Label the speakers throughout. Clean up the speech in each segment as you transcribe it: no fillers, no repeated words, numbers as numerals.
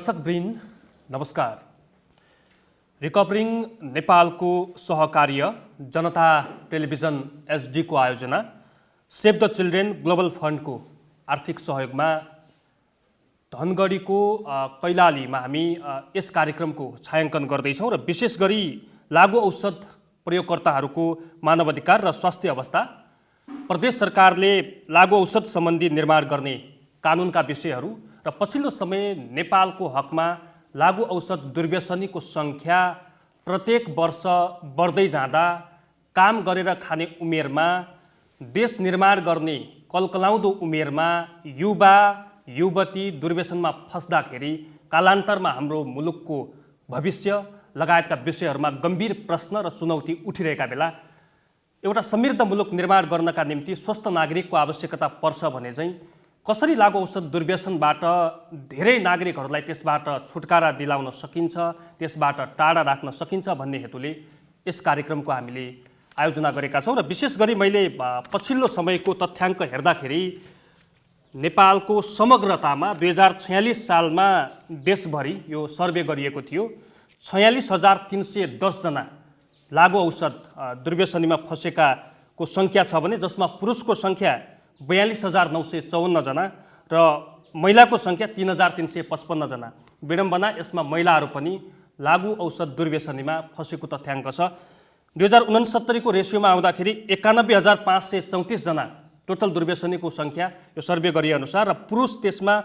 Speaker 1: दर्शकवृन्द नमस्कार। रिकभरिङ नेपालको सहकार्य जनता टेलिभिजन एसडी को आयोजना सेभ द चिल्ड्रेन ग्लोबल फन्डको आर्थिक सहयोगमा धनगढीको कैलालीमा हामी यस कार्यक्रमको छायाङ्कन गर्दैछौँ र विशेष गरी लागु औषध प्रयोगकर्ताहरूको मानवाधिकार र स्वास्थ्य अवस्था, प्रदेश सरकारले लागु औषध सम्बन्धी निर्माण गर्ने कानुनका विषयहरू र पछिल्लो समय नेपालको हकमा लागु औषध दुर्व्यसनीको सङ्ख्या प्रत्येक वर्ष बढ्दै जाँदा काम गरेर खाने उमेरमा, देश निर्माण गर्ने कलकलाउँदो उमेरमा युवा युवती दुर्व्यसनमा फस्दाखेरि कालान्तरमा हाम्रो मुलुकको भविष्य लगायतका विषयहरूमा गम्भीर प्रश्न र चुनौती उठिरहेका बेला एउटा समृद्ध मुलुक निर्माण गर्नका निम्ति स्वस्थ नागरिकको आवश्यकता पर्छ भने चाहिँ कसरी लागु औषध दुर्व्यसनबाट धेरै नागरिकहरूलाई त्यसबाट छुटकारा दिलाउन सकिन्छ, त्यसबाट टाढा राख्न सकिन्छ भन्ने हेतुले यस कार्यक्रमको हामीले आयोजना गरेका छौँ। र विशेष गरी मैले पछिल्लो समयको तथ्याङ्क हेर्दाखेरि नेपालको समग्रतामा 2046 सालमा देशभरि यो सर्वे गरिएको थियो। 46,310 जना लागु औषध दुर्व्यसनीमा फँसेकाको सङ्ख्या छ भने जसमा पुरुषको सङ्ख्या 42,954 जना र महिलाको सङ्ख्या 3,355 जना। विडम्बना यसमा महिलाहरू पनि लागु औषध दुर्व्यसनीमा फँसेको तथ्याङ्क छ। 2069 को रेसियोमा आउँदाखेरि 91,534 जना टोटल दुर्व्यसनीको सङ्ख्या यो सर्वे गरिएअनुसार र पुरुष त्यसमा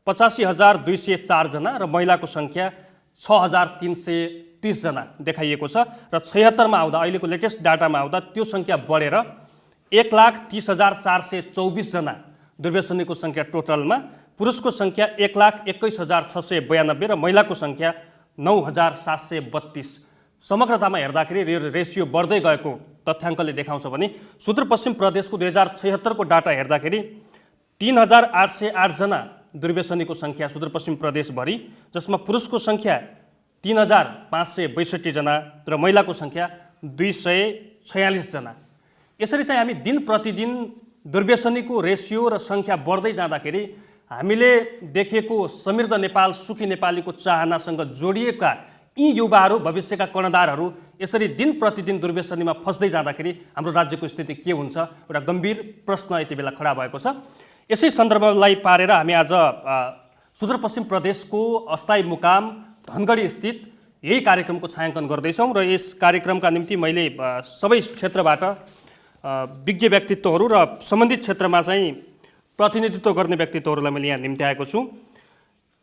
Speaker 1: 85,204 जना र महिलाको सङ्ख्या 6,330 जना देखाइएको छ। र 76 मा आउँदा अहिलेको लेटेस्ट डाटामा आउँदा त्यो सङ्ख्या बढेर 1,30,424 जना दुर्व्यसनीको सङ्ख्या टोटलमा, पुरुषको सङ्ख्या 1,21,692 र महिलाको सङ्ख्या 9,732। समग्रतामा हेर्दाखेरि रेसियो बढ्दै गएको तथ्याङ्कले देखाउँछ भने सुदूरपश्चिम प्रदेशको 2076 को डाटा हेर्दाखेरि 3,808 जना दुर्व्यसनीको सङ्ख्या सुदूरपश्चिम प्रदेशभरि, जसमा पुरुषको सङ्ख्या 3,562 जना र महिलाको सङ्ख्या 246 जना। यसरी चाहिँ हामी दिन प्रतिदिन दुर्व्यसनीको रेसियो र सङ्ख्या बढ्दै जाँदाखेरि हामीले देखेको समृद्ध नेपाल सुखी नेपालीको चाहनासँग जोडिएका यी युवाहरू, भविष्यका कर्णधारहरू यसरी दिन प्रतिदिन दुर्व्यसनीमा फस्दै जाँदाखेरि हाम्रो राज्यको स्थिति के हुन्छ, एउटा गम्भीर प्रश्न यति बेला खडा भएको छ। यसै सन्दर्भलाई पारेर हामी आज सुदूरपश्चिम प्रदेशको अस्थायी मुकाम धनगढी स्थित यही कार्यक्रमको छायाङ्कन गर्दैछौँ र यस कार्यक्रमका निम्ति मैले सबै क्षेत्रबाट विज्ञ व्यक्तित्वहरू र सम्बन्धित क्षेत्रमा चाहिँ प्रतिनिधित्व गर्ने व्यक्तित्वहरूलाई मैले यहाँ निम्त्याएको छु।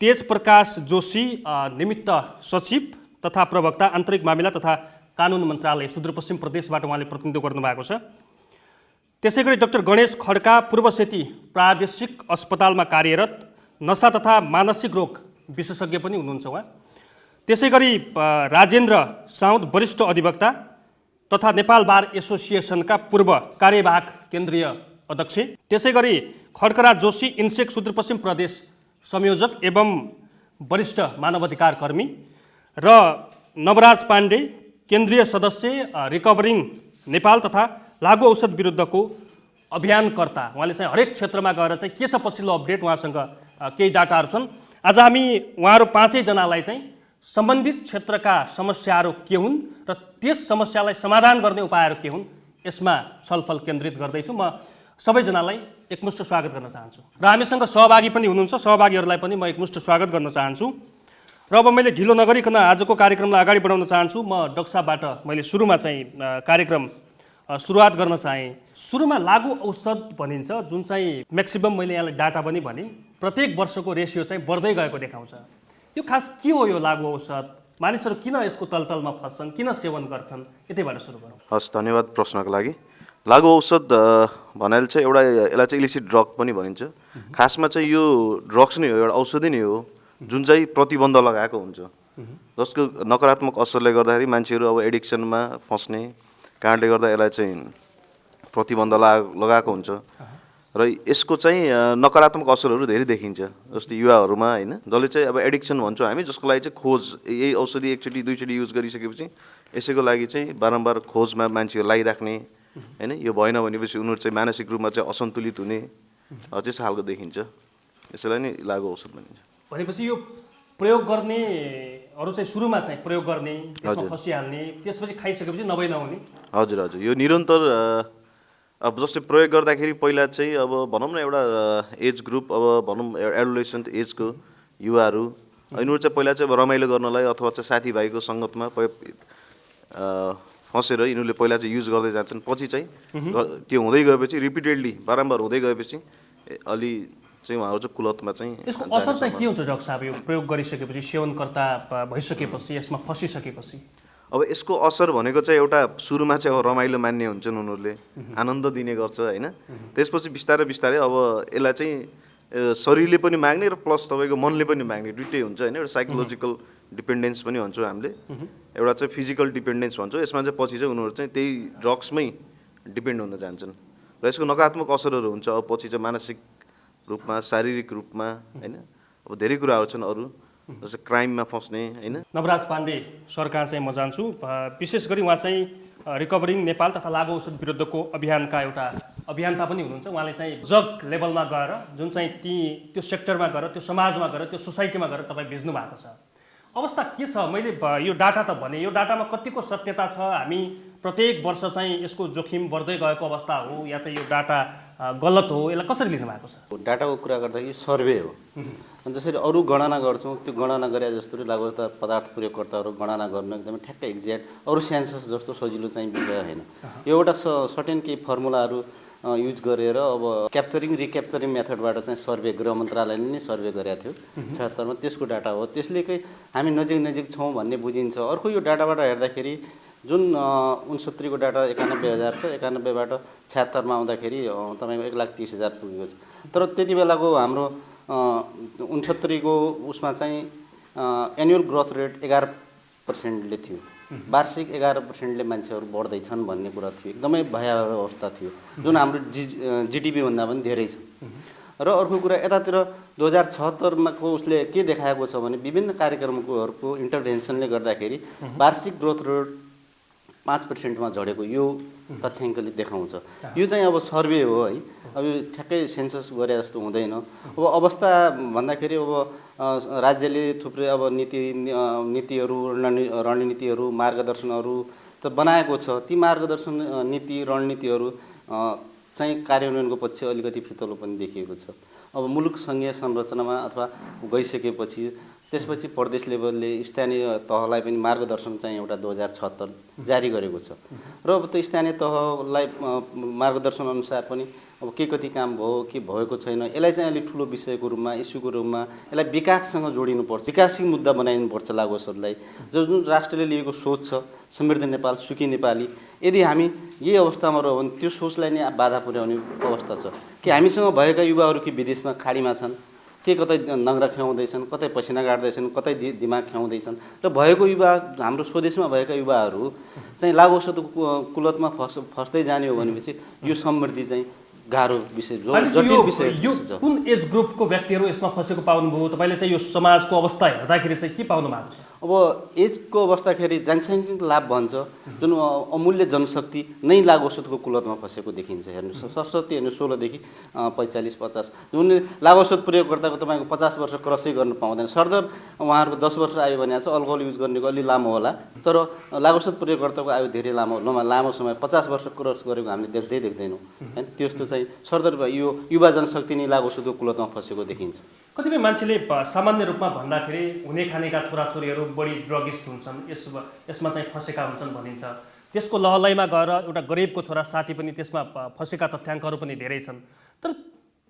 Speaker 1: तेज प्रकाश जोशी, निमित्त सचिव तथा प्रवक्ता, आन्तरिक मामिला तथा कानुन मन्त्रालय सुदूरपश्चिम प्रदेशबाट उहाँले प्रतिनिधित्व गर्नुभएको छ। त्यसै गरी डाक्टर गणेश खड्का, पूर्व सेती प्रादेशिक अस्पतालमा कार्यरत, नशा तथा मानसिक रोग विशेषज्ञ पनि हुनुहुन्छ उहाँ। त्यसै गरी राजेन्द्र साउद, वरिष्ठ अधिवक्ता तथा नेपाल बार एसोसिएसनका पूर्व कार्यवाहक केन्द्रीय अध्यक्ष। त्यसै गरी खड्कराज जोशी, इन्सेक सुदूरपश्चिम प्रदेश संयोजक एवं वरिष्ठ मानवाधिकार कर्मी र नवराज पाण्डे, केन्द्रीय सदस्य रिकभरिङ नेपाल तथा लागु औषध विरुद्धको अभियानकर्ता। उहाँले चाहिँ हरेक क्षेत्रमा गएर चाहिँ के छ पछिल्लो अपडेट, उहाँसँग केही डाटाहरू छन्। आज हामी उहाँहरू पाँचैजनालाई चाहिँ सम्बन्धित क्षेत्रका समस्याहरू के हुन् र त्यस समस्यालाई समाधान गर्ने उपायहरू के हुन् यसमा छलफल केन्द्रित गर्दैछु। म सबैजनालाई एकमुष्ट स्वागत गर्न चाहन्छु र हामीसँग सहभागी पनि हुनुहुन्छ, सहभागीहरूलाई पनि म एकमुष्ट स्वागत गर्न चाहन्छु। र अब मैले ढिलो नगरिकन आजको कार्यक्रमलाई अगाडि बढाउन चाहन्छु। म डाक्टर साहबबाट मैले सुरुमा चाहिँ कार्यक्रम सुरुवात गर्न चाहेँ। सुरुमा लागु औषध भनिन्छ, जुन चाहिँ म्याक्सिमम मैले यहाँलाई डाटा पनि भने प्रत्येक वर्षको रेसियो चाहिँ बढ्दै गएको देखाउँछ। यो खास के हो यो लागु औषध? मानिसहरू किन यसको तलतलमा फस्छन्, किन सेवन गर्छन्? यतैबाट सुरु गरौँ।
Speaker 2: हस्, धन्यवाद प्रश्नको लागि। लागु औषध भन्नाले चाहिँ एउटा यसलाई चाहिँ इलिसिट ड्रग पनि भनिन्छ। खासमा चाहिँ यो ड्रग्स नै हो, एउटा औषधि नै हो जुन चाहिँ प्रतिबन्ध लगाएको हुन्छ, जसको नकारात्मक असरले गर्दाखेरि मान्छेहरू अब एडिक्सनमा फस्ने कारणले गर्दा यसलाई चाहिँ प्रतिबन्ध लगाएको हुन्छ र यसको चाहिँ नकारात्मक असरहरू धेरै देखिन्छ। जस्तै युवाहरूमा होइन, जसले चाहिँ अब एडिक्सन भन्छौँ हामी, जसको लागि चाहिँ खोज, यही औषधि एकचोटि दुईचोटि युज गरिसकेपछि यसैको लागि चाहिँ बारम्बार खोजमा मान्छेहरू लागिराख्ने होइन। यो भएन भनेपछि उनीहरू चाहिँ मानसिक रूपमा चाहिँ असन्तुलित हुने, त्यस्तो खालको देखिन्छ। यसैलाई नै लागु औषध भनिन्छ।
Speaker 1: भनेपछि यो प्रयोग गर्नेहरू चाहिँ सुरुमा चाहिँ प्रयोग गर्ने, त्यसमा फसिहाल्ने, त्यसपछि खाइसकेपछि नभई नहुने।
Speaker 2: हजुर हजुर, यो निरन्तर अब जस्तै प्रयोग गर्दाखेरि पहिला चाहिँ अब भनौँ न एउटा एज ग्रुप, अब भनौँ एडोलेसेन्ट एजको युवाहरू, यिनीहरू चाहिँ पहिला चाहिँ रमाइलो गर्नलाई अथवा चाहिँ साथीभाइको सङ्गतमा फसेर यिनीहरूले पहिला चाहिँ युज गर्दै जान्छन्। पछि चाहिँ त्यो हुँदै गएपछि रिपिटेडली बारम्बार हुँदै गएपछि अलि चाहिँ उहाँहरू चाहिँ कुलतमा चाहिँ
Speaker 1: यसको असर चाहिँ के हुन्छ डाक्टर साहब यो प्रयोग गरिसकेपछि, सेवनकर्ता भइसकेपछि, यसमा फसिसकेपछि?
Speaker 2: अब यसको असर भनेको चाहिँ एउटा सुरुमा चाहिँ अब रमाइलो मान्ने हुन्छन् उनीहरूले, आनन्द दिने गर्छ होइन। त्यसपछि बिस्तारै बिस्तारै अब यसलाई चाहिँ शरीरले पनि माग्ने र प्लस तपाईँको मनले पनि माग्ने, दुइटै हुन्छ होइन। एउटा साइकोलोजिकल डिपेन्डेन्स पनि भन्छौँ हामीले, एउटा चाहिँ फिजिकल डिपेन्डेन्स भन्छौँ। यसमा चाहिँ पछि चाहिँ उनीहरू चाहिँ त्यही ड्रग्समै डिपेन्ड हुन जान्छन् र यसको नकारात्मक असरहरू हुन्छ। अब पछि चाहिँ मानसिक रूपमा, शारीरिक रूपमा होइन, अब धेरै कुराहरू छन् अरू, जस्तै क्राइममा फस्ने होइन।
Speaker 1: नवराज पाण्डे सरकार चाहिँ म जान्छु। विशेष गरी उहाँ चाहिँ रिकभरिङ नेपाल तथा लागु औषध विरुद्धको अभियानका एउटा अभियन्ता पनि हुनुहुन्छ। उहाँले चाहिँ जग लेभलमा गएर, जुन चाहिँ त्यो सेक्टरमा गएर, त्यो समाजमा गएर, त्यो सोसाइटीमा गएर तपाईँ भिज्नु भएको छ। अवस्था के छ? मैले यो डाटा त भने, यो डाटामा कतिको सत्यता छ? हामी प्रत्येक वर्ष चाहिँ यसको जोखिम बढ्दै गएको अवस्था हो या चाहिँ यो डाटा गलत हो? यसलाई कसरी लिनु भएको छ?
Speaker 3: डाटाको कुरा गर्दाखेरि सर्वे हो। अनि जसरी अरू गणना गर्छौँ, त्यो गणना गरे जस्तो लागु पदार्थ प्रयोगकर्ताहरू गणना गर्नु एकदमै ठ्याक्कै एक्ज्याक्ट अरू सेन्सस जस्तो सजिलो चाहिँ विषय होइन। यो एउटा सर्टेन केही फर्मुलाहरू युज गरेर अब क्याप्चरिङ रिक्याप्चरिङ मेथडबाट चाहिँ सर्वे गृह मन्त्रालयले नै सर्वे गरेको थियो 76मा। त्यसको डाटा हो, त्यसले हामी नजिक नजिक छौँ भन्ने बुझिन्छ। अर्को यो डाटाबाट हेर्दाखेरि जुन 69को डाटा 91,000 छ, 91बाट 76मा आउँदाखेरि तपाईँको 1,30,000 पुगेको छ। तर त्यति बेलाको हाम्रो 69को उसमा चाहिँ एनुअल ग्रोथ रेट 11%ले थियो, वार्षिक 11%ले मान्छेहरू बढ्दैछन् भन्ने कुरा थियो। एकदमै भयावह अवस्था थियो, जुन हाम्रो जिडिपीभन्दा पनि धेरै छ। र अर्को कुरा यतातिर 2076मा को उसले के देखाएको छ भने विभिन्न कार्यक्रमहरूको इन्टरभेन्सनले गर्दाखेरि वार्षिक ग्रोथ रेट 5%मा झरेको यो तथ्याङ्कले देखाउँछ। यो चाहिँ अब सर्वे हो है, अब यो ठ्याक्कै सेन्सस गरे जस्तो हुँदैन। अब अवस्था भन्दाखेरि अब राज्यले थुप्रै अब नीतिहरू, रणनीतिहरू, मार्गदर्शनहरू त बनाएको छ। ती मार्गदर्शन नीति रणनीतिहरू चाहिँ कार्यान्वयनको पछि अलिकति फितलो पनि देखिएको छ। अब मुलुक सङ्घीय संरचनामा अथवा गइसकेपछि त्यसपछि प्रदेश लेभलले स्थानीय तहलाई पनि मार्गदर्शन चाहिँ एउटा 2076 जारी गरेको छ। र अब त्यो स्थानीय तहलाई मार्गदर्शन अनुसार पनि अब के कति काम भयो, के भएको छैन, यसलाई चाहिँ अलिक ठुलो विषयको रूपमा, इस्युको रूपमा यसलाई विकाससँग जोडिनुपर्छ, विकासिक मुद्दा बनाइनुपर्छ लागु औषधलाई। जुन राष्ट्रले लिएको सोच छ समृद्ध नेपाल सुखी नेपाली, यदि हामी यही अवस्थामा रह्यौँ भने त्यो सोचलाई नै बाधा पुर्याउने अवस्था छ। कि हामीसँग भएका युवाहरू कि विदेशमा खाडीमा छन्, के कतै नङ्ग्रा ख्याउँदैछन्, कतै पसिना गाड्दैछन्, कतै दिमाग ख्याउँदैछन्। र भएको युवा, हाम्रो स्वदेशमा भएका युवाहरू चाहिँ लागु औषधको कुलतमा फस्दै जाने हो भनेपछि यो समृद्धि चाहिँ गाह्रो विषय, जटिल विषय छ।
Speaker 1: कुन एज ग्रुपको व्यक्तिहरू यसमा फसेको पाउनुभयो? तपाईँले चाहिँ यो समाजको अवस्था हेर्दाखेरि चाहिँ के पाउनु भएको छ?
Speaker 3: अब एजको अवस्थाखेरि जनसाङ्ख्यिक लाभ भन्छ, जुन अमूल्य जनशक्ति नै लागु औषधको कुलतमा फसेको देखिन्छ। हेर्नुहोस्, सरस्वती हेर्नु 16देखि 45-50, जुन लागु औषध प्रयोगकर्ताको तपाईँको 50 वर्ष क्रसै गर्नु पाउँदैन। सरदर उहाँहरूको 10 वर्ष आयु भनेको छ, अल्कोहल युज गर्नेको अलि लामो होला, तर लागु औषध प्रयोगकर्ताको आयु धेरै लामो समय 50 वर्ष क्रस गरेको हामीले देख्दैनौँ होइन। त्यस्तो चाहिँ सरदर यो युवा जनशक्ति नै लागु औषधको कुलतमा फसेको देखिन्छ।
Speaker 1: कतिपय मान्छेले सामान्य रूपमा भन्दाखेरि हुने खानेका छोराछोरीहरू बढी ड्रगिस्ट हुन्छन्, यसमा चाहिँ फसेका हुन्छन् भनिन्छ। त्यसको लहलैमा गएर एउटा गरिबको छोरा साथी पनि त्यसमा फसेका तथ्याङ्कहरू पनि धेरै छन्। तर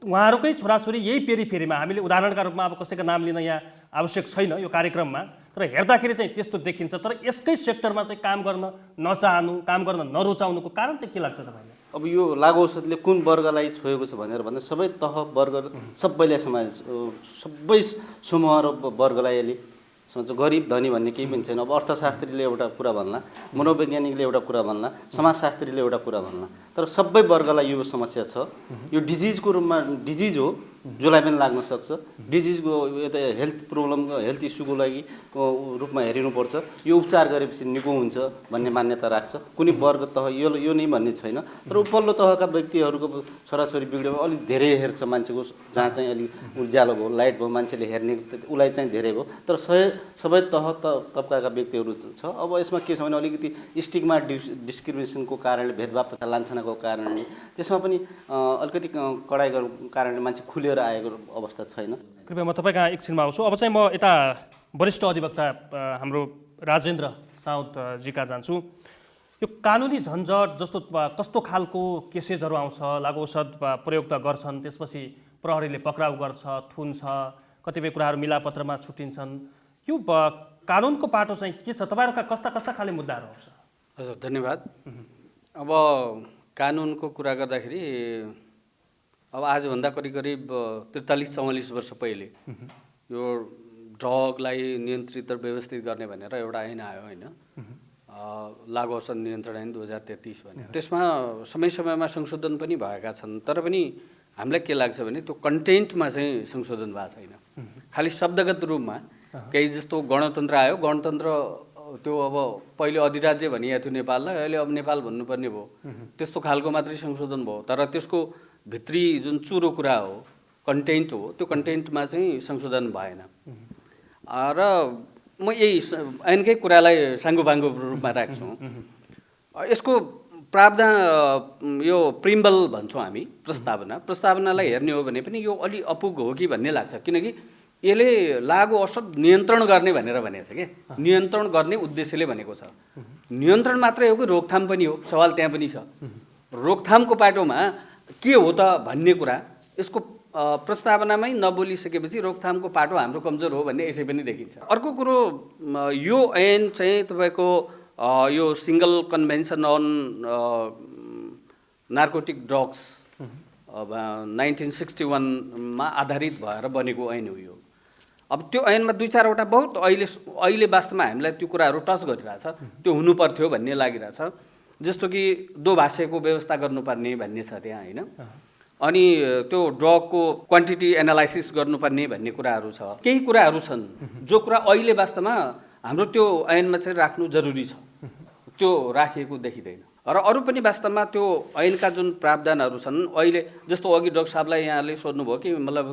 Speaker 1: उहाँहरूकै छोराछोरी यही पेरिफेरीमा, हामीले उदाहरणका रूपमा अब कसैको नाम लिन यहाँ आवश्यक छैन यो कार्यक्रममा, तर हेर्दाखेरि चाहिँ त्यस्तो देखिन्छ। तर यसकै सेक्टरमा चाहिँ काम गर्न नचाहनु, काम गर्न नरुचाउनुको कारण चाहिँ के लाग्छ तपाईँलाई?
Speaker 3: अब यो लागु औषधले कुन वर्गलाई छोएको छ भनेर भन्दा सबै तह वर्ग सबैलाई सबै समूह र वर्गलाई यसले गरिब धनी भन्ने केही पनि छैन। अब अर्थशास्त्रीले एउटा कुरा भन्ला, मनोवैज्ञानिकले एउटा कुरा भन्ला, समाजशास्त्रीले एउटा कुरा भन्ला, तर सबै वर्गलाई यो समस्या छ। यो डिजिजको रूपमा डिजिज हो, जसलाई पनि लाग्न सक्छ। डिजिजको यता हेल्थ प्रब्लमको हेल्थ इस्युको लागि रूपमा हेरिनुपर्छ, यो उपचार गरेपछि निको हुन्छ भन्ने मान्यता राख्छ। कुनै वर्ग तह यो नै भन्ने छैन, तर उपल्लो तहका व्यक्तिहरूको छोराछोरी बिग्रियो भने अलिक धेरै हेर्छ मान्छेको, जहाँ चाहिँ अलिक उज्यालो भयो लाइट भयो मान्छेले हेर्ने उसलाई चाहिँ धेरै भयो। तर सबै तबकाका व्यक्तिहरू छ। अब यसमा के छ भने अलिकति स्टिगमा डिस्क्रिमिनेसनको कारणले, भेदभाव तथा लान्छनाको कारणले त्यसमा पनि अलिकति कडाइ गर्नुको कारणले मान्छे खुलेर आएको अवस्था छैन।
Speaker 1: कृपया म तपाईँका एकछिनमा आउँछु। अब चाहिँ म यता वरिष्ठ अधिवक्ता हाम्रो राजेन्द्र साउदजीका जान्छु। यो कानुनी झन्झट जस्तो कस्तो खालको केसेसहरू आउँछ, लागु औषध प्रयोग त गर्छन्, त्यसपछि प्रहरीले पक्राउ गर्छ, थुन्छ, कतिपय कुराहरू मिलापत्रमा छुट्टिन्छन्, यो कानुनको पाटो चाहिँ के छ? तपाईँहरूका कस्ता कस्ता खाले मुद्दाहरू आउँछ?
Speaker 4: हजुर, धन्यवाद। अब कानुनको कुरा गर्दाखेरि अब आजभन्दा करिब 43-44 वर्ष पहिले यो ड्रगलाई नियन्त्रित र व्यवस्थित गर्ने भनेर एउटा ऐन आयो होइन, लागु औषध नियन्त्रण ऐन 2033 भनेर। त्यसमा समय समयमा संशोधन पनि भएका छन्, तर पनि हामीलाई के लाग्छ भने त्यो कन्टेन्टमा चाहिँ संशोधन भएको छैन। खालि शब्दगत रूपमा केही जस्तो गणतन्त्र आयो, गणतन्त्र त्यो अब पहिले अधिराज्य भनिएको थियो नेपाललाई, अहिले अब नेपाल भन्नुपर्ने भयो, त्यस्तो खालको मात्रै संशोधन भयो। तर त्यसको भित्री जुन चुरो कुरा हो, कन्टेन्ट हो, त्यो कन्टेन्टमा चाहिँ संशोधन भएन। र म यही ऐनकै कुरालाई साङ्गोपाङ्गो रूपमा राख्छु। यसको प्रावधान यो प्रिम्बल भन्छौँ हामी, प्रस्तावनालाई हेर्ने हो भने पनि यो अलि अपुग हो कि भन्ने लाग्छ, किनकि यसले लागु औषध नियन्त्रण गर्ने भनेर भनेको छ क्या, नियन्त्रण गर्ने उद्देश्यले भनेको छ। नियन्त्रण मात्रै हो कि रोकथाम पनि हो? सवाल त्यहाँ पनि छ। रोकथामको पाटोमा के हो त भन्ने कुरा यसको प्रस्तावनामै नबोलिसकेपछि रोकथामको पाटो हाम्रो कमजोर हो भन्ने यसै पनि देखिन्छ। अर्को कुरो, यो ऐन चाहिँ तपाईँको यो single convention on narcotic drugs 1961मा आधारित भएर बनेको ऐन हो यो। अब त्यो ऐनमा 2-4वटा बहुत अहिले वास्तवमा हामीलाई त्यो कुराहरू टच गरिरहेछ, त्यो हुनुपर्थ्यो भन्ने लागिरहेछ। जस्तो कि दोभाषीको व्यवस्था गर्नुपर्ने भन्ने छ त्यहाँ होइन, अनि त्यो ड्रगको क्वान्टिटी एनालाइसिस गर्नुपर्ने भन्ने कुराहरू छ। केही कुराहरू छन् जो कुरा अहिले वास्तवमा हाम्रो त्यो ऐनमा चाहिँ राख्नु जरुरी छ, त्यो राखिएको देखिँदैन। र अरू पनि वास्तवमा त्यो ऐनका जुन प्रावधानहरू छन् अहिले, जस्तो अघि डाक्टर साहबलाई यहाँले सोध्नुभयो कि मतलब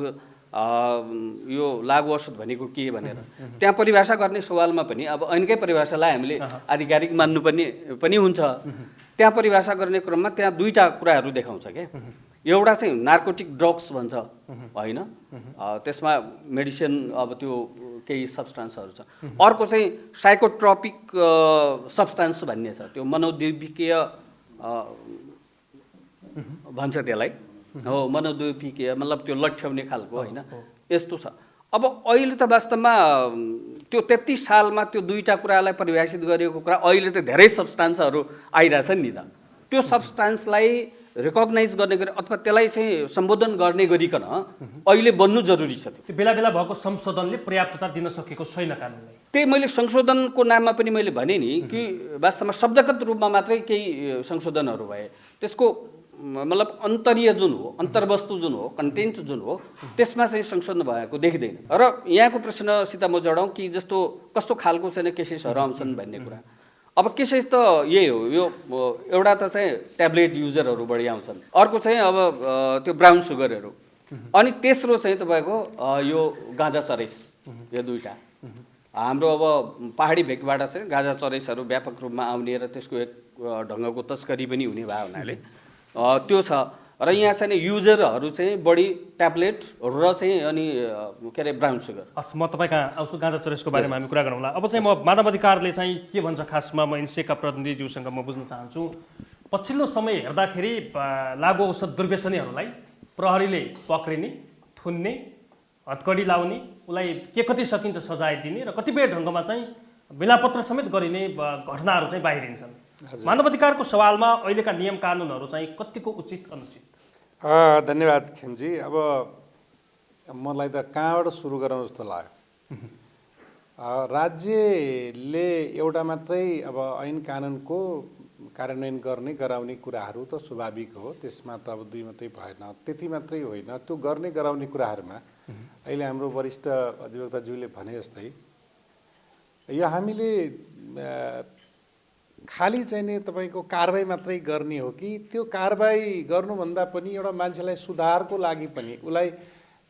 Speaker 4: यो लागु औषध भनेको के भनेर, त्यहाँ परिभाषा गर्ने सवालमा पनि अब ऐनकै परिभाषालाई हामीले आधिकारिक मान्नुपर्ने पनि हुन्छ। त्यहाँ परिभाषा गर्ने क्रममा त्यहाँ 2टा कुराहरू देखाउँछ क्या। एउटा चाहिँ नार्कोटिक ड्रग्स भन्छ होइन, त्यसमा मेडिसिन अब त्यो केही सब्सटान्सहरू छ। अर्को चाहिँ साइकोट्रोपिक सब्सटान्स भन्ने छ, त्यो मनोद्वीपीय भन्छ त्यसलाई, हो मनोद्वीपीय मतलब त्यो लट्ठ्याउने खालको होइन, यस्तो छ। अब अहिले त वास्तवमा त्यो 33 सालमा त्यो 2टा कुरालाई परिभाषित गरिएको कुरा अहिले त धेरै सब्सटान्सहरू आइरहेछन् नि त। त्यो सब्सटान्सलाई रिकग्नाइज गर्ने गरी अथवा त्यसलाई चाहिँ सम्बोधन गर्ने गरिकन अहिले बन्नु जरुरी छ।
Speaker 1: त्यो बेला बेला भएको संशोधनले पर्याप्तता दिन सकेको छैन कानुनलाई।
Speaker 4: त्यही मैले संशोधनको नाममा पनि मैले भने नि कि वास्तवमा शब्दगत रूपमा मात्रै केही संशोधनहरू भए, त्यसको मतलब अन्तरीय जुन हो, अन्तर्वस्तु जुन हो, कन्टेन्ट जुन हो, त्यसमा चाहिँ संशोधन भएको देखिँदैन। र यहाँको प्रश्नसित म जोडौँ कि जस्तो कस्तो खालको चाहिँ केसेसहरू आउँछन् भन्ने कुरा। अब केसेस त यही हो, यो एउटा त चाहिँ ट्याब्लेट युजरहरू बढी आउँछन्, अर्को चाहिँ अब त्यो ब्राउन सुगरहरू, अनि तेस्रो चाहिँ तपाईँको यो गाँजा चरेस। यो 2टा हाम्रो अब पहाडी भेगबाट चाहिँ गाँजा चरेसहरू व्यापक रूपमा आउने र त्यसको एक ढङ्गको तस्करी पनि हुने भयो हुनाले त्यो छ। र यहाँ चाहिँ युजरहरू चाहिँ बढी ट्याब्लेट र चाहिँ अनि के अरे ब्राउन सुगर।
Speaker 1: हस्, म तपाईँका आउँछु, गाँजा चरेसको बारेमा हामी कुरा गरौँला। अब चाहिँ म मानव अधिकारले चाहिँ के भन्छ खासमा म इन्सेका प्रतिनिधिज्यूसँग म बुझ्न चाहन्छु। पछिल्लो समय हेर्दाखेरि लागु औषध दुर्व्यसनीहरूलाई प्रहरीले पक्रिने, थुन्ने, हतकडी लाउने, उसलाई के कति सकिन्छ सजाय दिने र कतिपय ढङ्गमा चाहिँ मिलापत्र समेत गरिने घटनाहरू चाहिँ बाहिरिन्छन्। मानव अधिकारको सवालमा अहिलेका नियम कानुनहरू चाहिँ कतिको उचित अनुचित?
Speaker 5: धन्यवाद खेमजी। अब मलाई त कहाँबाट सुरु गरौँ जस्तो लाग्यो। राज्यले एउटा मात्रै अब ऐन कानुनको कार्यान्वयन गर्ने गराउने कुराहरू त स्वाभाविक हो, त्यसमा त अब दुई मात्रै भएन। त्यति मात्रै होइन, त्यो गर्ने गराउने कुराहरूमा अहिले हाम्रो वरिष्ठ अधिवक्ताज्यूले भने जस्तै यो हामीले खालि चाहिँ नि तपाईँको कारबाही मात्रै गर्ने हो कि त्यो कारबाही गर्नुभन्दा पनि एउटा मान्छेलाई सुधारको लागि पनि उसलाई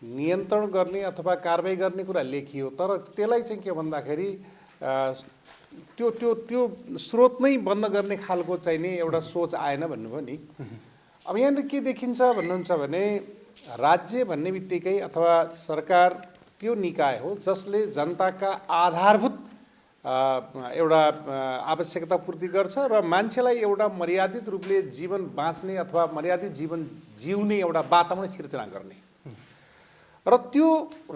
Speaker 5: नियन्त्रण गर्ने अथवा कारबाही गर्ने कुरा लेखियो, तर त्यसलाई चाहिँ के भन्दाखेरि त्यो त्यो त्यो स्रोत नै बन्द गर्ने खालको चाहिँ नि एउटा सोच आएन भन्नुभयो नि। अब यहाँनिर के देखिन्छ भन्नुहुन्छ भने राज्य भन्ने बित्तिकै अथवा सरकार त्यो निकाय हो जसले जनताका आधारभूत एउटा आवश्यकता पूर्ति गर्छ र मान्छेलाई एउटा मर्यादित रूपले जीवन बाँच्ने अथवा मर्यादित जीवन जिउने एउटा वातावरण सिर्जना गर्ने र त्यो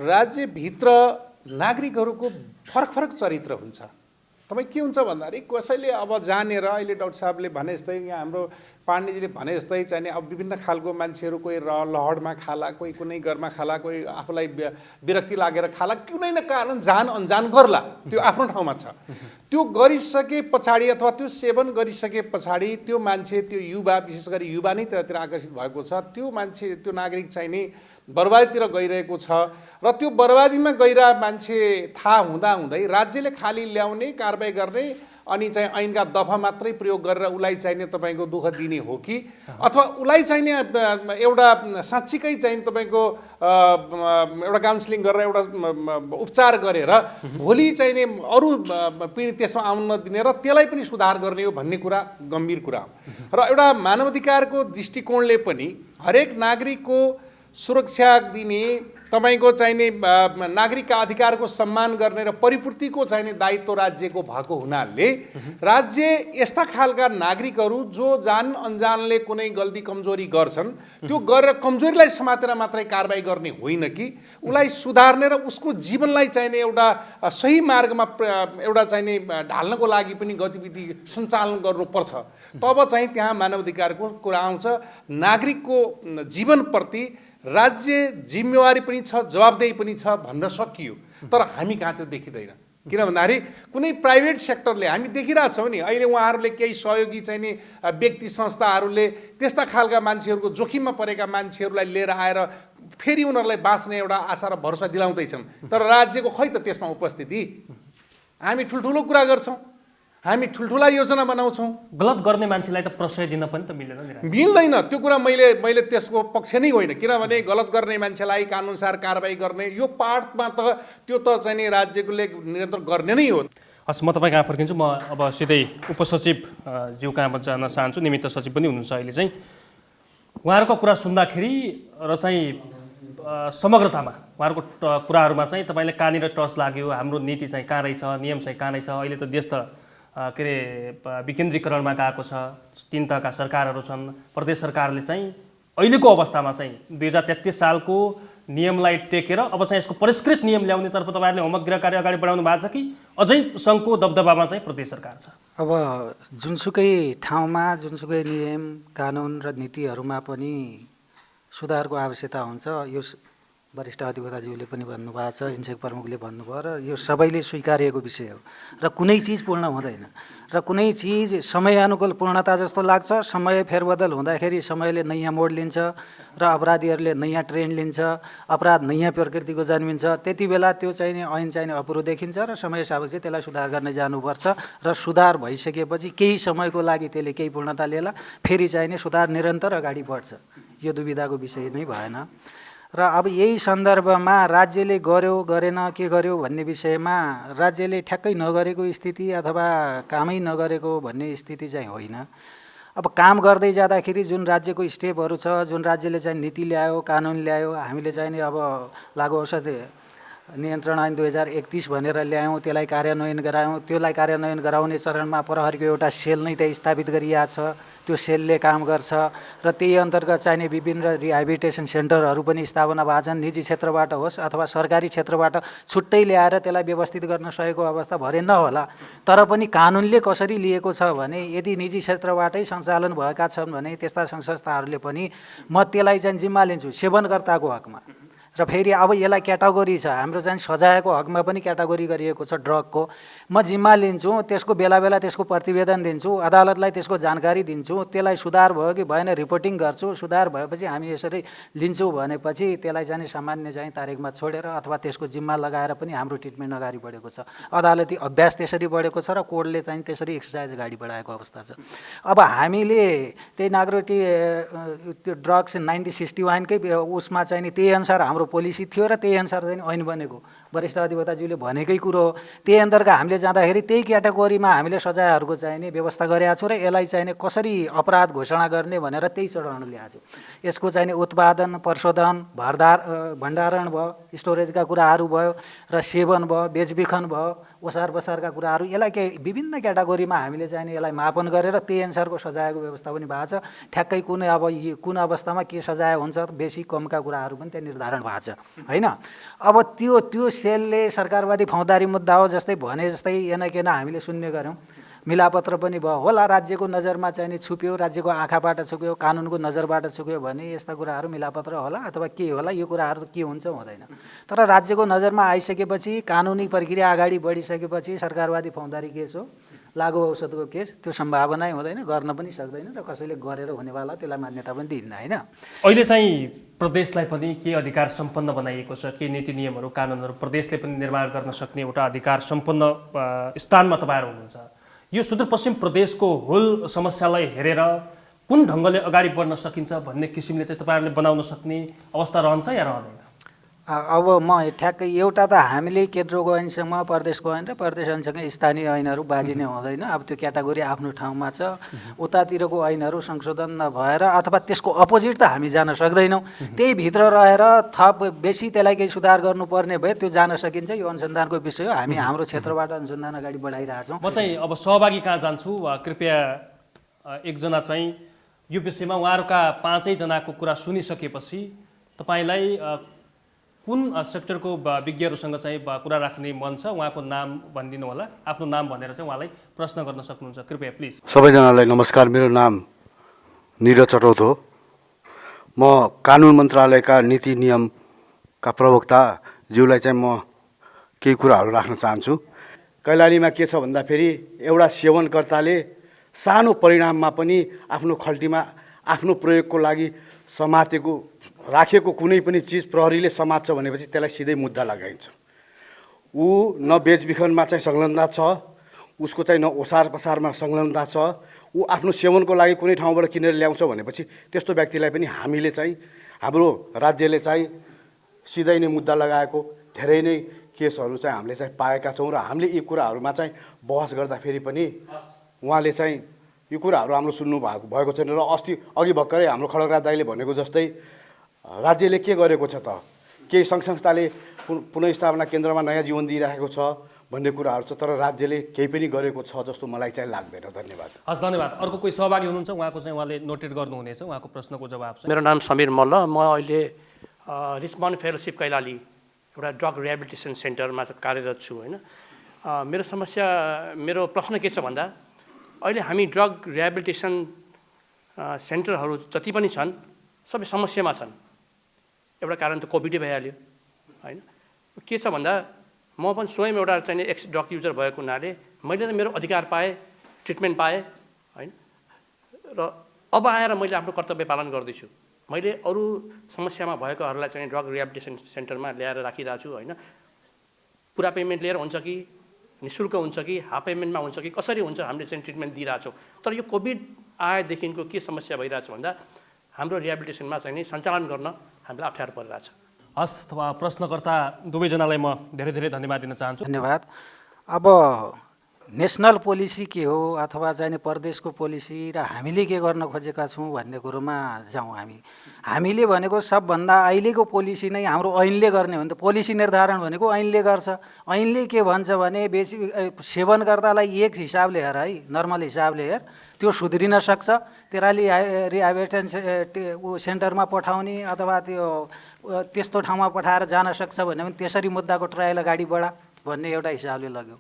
Speaker 5: राज्यभित्र नागरिकहरूको फरक फरक चरित्र हुन्छ। तपाईँ के हुन्छ भन्दाखेरि कसैले अब जानेर अहिले डाक्टर साहबले भने जस्तै यहाँ हाम्रो पाण्डेजीले भने जस्तै चाहिँ अब विभिन्न खालको मान्छेहरू कोही लहडमा खाला, कोही कुनै घरमा खाला, कोही आफूलाई विरक्ति लागेर खाला, कुनै न कारण जान अनजान गर्ला, त्यो आफ्नो ठाउँमा छ। त्यो गरिसके पछाडि अथवा त्यो सेवन गरिसके पछाडि त्यो मान्छे, त्यो युवा, विशेष गरी युवा नै त्यतातिर आकर्षित भएको छ, त्यो मान्छे, त्यो नागरिक चाहिँ नि बर्बादीतिर गइरहेको छ र त्यो बर्बादीमा गइरहेको मान्छे थाहा हुँदाहुँदै राज्यले खालि ल्याउने, कारबाही गर्ने अनि चाहिँ ऐनका दफा मात्रै प्रयोग गरेर उसलाई चाहिने तपाईँको दुःख दिने हो कि अथवा उसलाई चाहिने एउटा साँच्चीकै चाहिँ तपाईँको एउटा काउन्सिलिङ गरेर एउटा उपचार गरेर भोलि चाहिने अरू पीडित त्यसमा आउन नदिने र त्यसलाई पनि सुधार गर्ने हो भन्ने कुरा गम्भीर कुरा हो। र एउटा मानवाधिकारको दृष्टिकोणले पनि हरेक नागरिकको सुरक्षा दिने, तपाईँको चाहिने नागरिकका अधिकारको सम्मान गर्ने र परिपूर्तिको चाहिने दायित्व राज्यको भएको हुनाले राज्य यस्ता खालका नागरिकहरू जो जान अनजानले कुनै गल्ती कमजोरी गर्छन् त्यो गरेर कमजोरीलाई समातेर मात्रै कारबाही गर्ने होइन कि उसलाई सुधार्ने र उसको जीवनलाई चाहिने एउटा सही मार्गमा एउटा चाहिने ढाल्नको लागि पनि गतिविधि सञ्चालन गर्नुपर्छ। तब चाहिँ त्यहाँ मानवाधिकारको कुरा आउँछ। नागरिकको जीवनप्रति राज्य जिम्मेवारी पनि छ, जवाबदेही पनि छ भन्न सकियो, तर हामी कहाँ त्यो देखिँदैन। किन भन्दाखेरि कुनै प्राइभेट सेक्टरले हामी देखिरहेछौँ नि अहिले उहाँहरूले केही सहयोगी चाहिँ नि व्यक्ति संस्थाहरूले त्यस्ता खालका मान्छेहरूको जोखिममा परेका मान्छेहरूलाई लिएर आएर फेरि उनीहरूलाई बाँच्ने एउटा आशा र भरोसा दिलाउँदैछन्, तर राज्यको खै त त्यसमा उपस्थिति। हामी ठुल्ठुलो कुरा गर्छौँ, हामी ठुल्ठुला योजना बनाउँछौँ,
Speaker 1: गलत गर्ने मान्छेलाई त प्रश्रय दिन पनि त मिल्दैन।
Speaker 5: मिल्दैन त्यो कुरा। मैले त्यसको पक्ष नै होइन, किनभने गलत गर्ने मान्छेलाई कानुनअनुसार कारबाही गर्ने यो पार्टमा त त्यो त चाहिँ नि राज्यले निरन्तर गर्ने नै हो।
Speaker 1: हस्, म तपाईँ कहाँ फर्किन्छु। म अब सिधै उपसचिव ज्यू कहाँ जान चाहन्छु। निमित्त सचिव पनि हुनुहुन्छ अहिले चाहिँ। उहाँहरूको कुरा सुन्दाखेरि र चाहिँ समग्रतामा उहाँहरूको कुराहरूमा चाहिँ तपाईँले कहाँनिर टच लाग्यो, हाम्रो नीति चाहिँ कहाँ रहेछ, नियम चाहिँ कहाँ रहेछ। अहिले त देश त के अरे विकेन्द्रीकरणमा गएको छ, 3 तहका सरकारहरू छन्। प्रदेश सरकारले चाहिँ अहिलेको अवस्थामा चाहिँ 2033 सालको नियमलाई टेकेर अब चाहिँ यसको परिष्कृत नियम ल्याउनेतर्फ तपाईँहरूले होमग्र कार्य अगाडि बढाउनु भएको छ कि अझै सङ्घको दबदबामा चाहिँ प्रदेश सरकार छ?
Speaker 6: अब जुनसुकै ठाउँमा जुनसुकै नियम कानुन र नीतिहरूमा पनि सुधारको आवश्यकता हुन्छ। यो वरिष्ठ अधिवक्ताज्यूले पनि भन्नुभएको छ, इन्सेक प्रमुखले भन्नुभयो र यो सबैले स्वीकारिएको विषय हो। र कुनै चिज पूर्ण हुँदैन र कुनै चिज समयानुकूल पूर्णता जस्तो लाग्छ। समय फेरबदल हुँदाखेरि समयले नयाँ मोड लिन्छ र अपराधीहरूले नयाँ ट्रेन्ड लिन्छ, अपराध नयाँ प्रकृतिको जन्मिन्छ। त्यति बेला त्यो चाहिने ऐन चाहिने अपुरो देखिन्छ र समय सापेक्ष त्यसलाई सुधार गर्न जानुपर्छ र सुधार भइसकेपछि केही समयको लागि त्यसले केही पूर्णता लिएला, फेरि चाहिने सुधार निरन्तर अगाडि बढ्छ। यो दुविधाको विषय नै भएन। र अब यही सन्दर्भमा राज्यले गर्यो गरेन के गर्यो भन्ने विषयमा राज्यले ठ्याक्कै नगरेको स्थिति अथवा कामै नगरेको भन्ने स्थिति चाहिँ होइन। अब काम गर्दै जाँदाखेरि जुन राज्यको स्टेपहरू छ, जुन राज्यले चाहिँ नीति ल्यायो, कानुन ल्यायो, हामीले चाहिँ नि अब लागु औषध नियन्त्रण ऐन 2031 भनेर ल्यायौँ, त्यसलाई कार्यान्वयन गरायौँ। त्यसलाई कार्यान्वयन गराउने चरणमा प्रहरीको एउटा सेल नै त्यहाँ स्थापित गरिएको छ। त्यो सेलले काम गर्छ र त्यही अन्तर्गत चाहिने विभिन्न रिहेबिलिटेसन सेन्टरहरू पनि स्थापना भएको छन्। निजी क्षेत्रबाट होस् अथवा सरकारी क्षेत्रबाट छुट्टै ल्याएर त्यसलाई व्यवस्थित गर्न सकेको अवस्था भरे नहोला, तर पनि कानुनले कसरी लिएको छ भने यदि निजी क्षेत्रबाटै सञ्चालन भएका छन् भने त्यस्ता सङ्घ संस्थाहरूले पनि म त्यसलाई चाहिँ जिम्मा लिन्छु सेवनकर्ताको हकमा। र फेरि अब यसलाई क्याटेगोरी छ, हाम्रो चाहिँ सजायको हकमा पनि क्याटेगोरी गरिएको छ ड्रगको। म जिम्मा लिन्छु, त्यसको बेला बेला त्यसको प्रतिवेदन दिन्छु, अदालतलाई त्यसको जानकारी दिन्छु, त्यसलाई सुधार भयो कि भएन रिपोर्टिङ गर्छु, सुधार भएपछि हामी यसरी लिन्छौँ भनेपछि त्यसलाई चाहिँ सामान्य चाहिँ तारिकमा छोडेर अथवा त्यसको जिम्मा लगाएर पनि हाम्रो ट्रिटमेन्ट अगाडि बढेको छ। अदालती अभ्यास त्यसरी बढेको छ र कोर्टले चाहिँ त्यसरी एक्सर्साइज अगाडि बढाएको अवस्था छ। अब हामीले त्यही नागरिकटी त्यो ड्रग्स 1961कै उसमा चाहिँ नि त्यही अनुसार हाम्रो पोलिसी थियो र त्यही अनुसार चाहिँ ऐन बनेको वरिष्ठ अधिवक्ताज्यूले भनेकै कुरो हो। त्यही अन्तर्गत हामीले जाँदाखेरि त्यही क्याटेगोरीमा हामीले सजायहरूको चाहिँ नि व्यवस्था गरेका छौँ र यसलाई चाहिँ नि कसरी अपराध घोषणा गर्ने भनेर त्यही चढाउन ल्याएको छौँ। यसको चाहिँ नि उत्पादन, प्रशोधन, भण्डारण भयो, स्टोरेजका कुराहरू भयो र सेवन भयो, बेचबिखन भयो, ओसार बसारका कुराहरू, यसलाई के विभिन्न क्याटेगोरीमा हामीले चाहिँ नि यसलाई मापन गरेर त्यही अनुसारको सजायको व्यवस्था पनि भएको छ। ठ्याक्कै कुन अवस्थामा के सजाय हुन्छ, बेसी कमका कुराहरू पनि त्यहाँ निर्धारण भएको छ होइन। अब त्यो सेलले सरकारवादी फौजदारी मुद्दा हो जस्तै भने जस्तै एनकेन हामीले सुन्ने गऱ्यौँ, मिलापत्र पनि भयो होला, राज्यको नजरमा चाहिँ नि छुप्यो, राज्यको आँखाबाट छुप्यो, कानुनको नजरबाट छुप्यो भने यस्ता कुराहरू मिलापत्र होला अथवा के होला, यो कुराहरू के हुन्छ हुँदैन। तर राज्यको नजरमा आइसकेपछि, कानुनी प्रक्रिया अगाडि बढिसकेपछि सरकारवादी फौजदारी केस हो, लागु औषधको केस, त्यो सम्भावनै हुँदैन, गर्न पनि सक्दैन र कसैले गरेर हुनेवाला त्यसलाई मान्यता पनि दिन्न होइन।
Speaker 1: अहिले चाहिँ प्रदेशलाई पनि के अधिकार सम्पन्न बनाइएको छ, के नीति नियमहरू कानुनहरू प्रदेशले पनि निर्माण गर्न सक्ने एउटा अधिकार सम्पन्न स्थानमा तपाईँहरू हुनुहुन्छ। यो सुदूरपश्चिम प्रदेशको होल समस्यालाई हेरेर कुन ढङ्गले अगाडि बढ्न सकिन्छ भन्ने किसिमले चाहिँ तपाईँहरूले बनाउन सक्ने अवस्था रहन्छ या रहँदैन?
Speaker 6: अब म ठ्याक्कै एउटा त हामीले केन्द्रको ऐनसँग प्रदेशको ऐन र प्रदेश ऐनसँग स्थानीय ऐनहरू बाजिने हुँदैन। अब त्यो क्याटेगोरी आफ्नो ठाउँमा छ, उतातिरको ऐनहरू संशोधन नभएर अथवा त्यसको अपोजिट त हामी जान सक्दैनौँ। त्यही भित्र रहेर थप बेसी त्यसलाई केही सुधार गर्नुपर्ने भए त्यो जान सकिन्छ। यो अनुसन्धानको विषय हो, हामी हाम्रो क्षेत्रबाट अनुसन्धान अगाडि बढाइरहेछौँ।
Speaker 1: म चाहिँ अब सहभागी कहाँ जान्छु, कृपया एकजना चाहिँ यो विषयमा उहाँहरूका 5 जनाको कुरा सुनिसकेपछि तपाईँलाई कुन सेक्टरको विज्ञहरूसँग चाहिँ कुरा राख्ने मन छ उहाँको नाम भनिदिनु होला, आफ्नो नाम भनेर चाहिँ उहाँलाई प्रश्न गर्न सक्नुहुन्छ, कृपया प्लिज।
Speaker 7: सबैजनालाई नमस्कार, मेरो नाम निरज चटौत हो। म कानुन मन्त्रालयका नीति नियमका प्रवक्ताज्यूलाई चाहिँ म केही कुराहरू राख्न चाहन्छु। कैलालीमा के छ भन्दाखेरि एउटा सेवनकर्ताले सानो परिणाममा पनि आफ्नो खल्टीमा आफ्नो प्रयोगको लागि राखेको कुनै पनि चिज प्रहरीले समात्छ भनेपछि त्यसलाई सिधै मुद्दा लगाइन्छ। ऊ न बेचबिखनमा चाहिँ संलग्नता छ, उसको चाहिँ न ओसार पसारमा संलग्नता छ, ऊ आफ्नो सेवनको लागि कुनै ठाउँबाट किनेर ल्याउँछ भनेपछि त्यस्तो व्यक्तिलाई पनि हामीले चाहिँ हाम्रो राज्यले चाहिँ सिधै नै मुद्दा लगाएको धेरै नै केसहरू चाहिँ हामीले चाहिँ पाएका छौँ र हामीले यी कुराहरूमा चाहिँ बहस गर्दाखेरि पनि उहाँले चाहिँ यो कुराहरू हाम्रो सुन्नु भएको छैन। र अघि भर्खरै हाम्रो खड्गराज दाइले भनेको जस्तै राज्यले के गरेको छ त, केही सङ्घ संस्थाले पुनर्स्थापना केन्द्रमा नयाँ जीवन दिइरहेको छ भन्ने कुराहरू छ, तर राज्यले केही पनि गरेको छ जस्तो मलाई चाहिँ लाग्दैन। धन्यवाद।
Speaker 1: हस्, धन्यवाद। अर्को कोही सहभागी हुनुहुन्छ, उहाँको चाहिँ उहाँले नोटेट गर्नुहुनेछ, उहाँको प्रश्नको जवाब छ।
Speaker 8: मेरो नाम समीर मल्ल, म अहिले रिस्मन्ड फेलोसिप कैलाली एउटा ड्रग रिहेबिलिटेसन सेन्टरमा चाहिँ कार्यरत छु होइन। मेरो प्रश्न के छ भन्दा, अहिले हामी ड्रग रिहेबिलिटेसन सेन्टरहरू जति पनि छन् सबै समस्यामा छन्। एउटा कारण त कोभिडै भइहाल्यो होइन। के छ भन्दा म पनि स्वयं एउटा चाहिँ एक्स ड्रग युजर भएको हुनाले मैले त मेरो अधिकार पाएँ, ट्रिटमेन्ट पाएँ होइन। र अब आएर मैले आफ्नो कर्तव्य पालन गर्दैछु। मैले अरू समस्यामा भएकोहरूलाई चाहिँ ड्रग रिहेबिलिटेसन सेन्टरमा ल्याएर राखिरहेको छु होइन। पुरा पेमेन्ट लिएर हुन्छ कि निःशुल्क हुन्छ कि हाफ पेमेन्टमा हुन्छ कि कसरी हुन्छ, हामीले चाहिँ ट्रिटमेन्ट दिइरहेछौँ। तर यो कोभिड आएदेखिको के समस्या भइरहेछ भन्दा हाम्रो रिहेबिलिटेसनमा चाहिँ नि सञ्चालन गर्न हामीलाई अप्ठ्यारो परिरहेछ।
Speaker 1: हस्, प्रश्नकर्ता दुवैजनालाई म धेरै धेरै धन्यवाद दिन चाहन्छु।
Speaker 6: धन्यवाद। अब नेसनल पोलिसी के हो अथवा चाहिँ प्रदेशको पोलिसी र हामीले के गर्न खोजेका छौँ भन्ने कुरोमा जाउँ। हामीले भनेको सबभन्दा अहिलेको पोलिसी नै हाम्रो ऐनले गर्ने हो नि त। पोलिसी निर्धारण भनेको ऐनले गर्छ। ऐनले के भन्छ भने बेसी सेवनकर्तालाई एक हिसाबले हेर है, नर्मल हिसाबले हेर, त्यो सुध्रिन सक्छ, त्यसलाई रिहेबिलिटेसन सेन्टरमा पठाउने अथवा त्यस्तो ठाउँमा पठाएर जान सक्छ भन्यो भने त्यसरी मुद्दाको ट्रायल अगाडि बढा भन्ने एउटा हिसाबले लग्यो।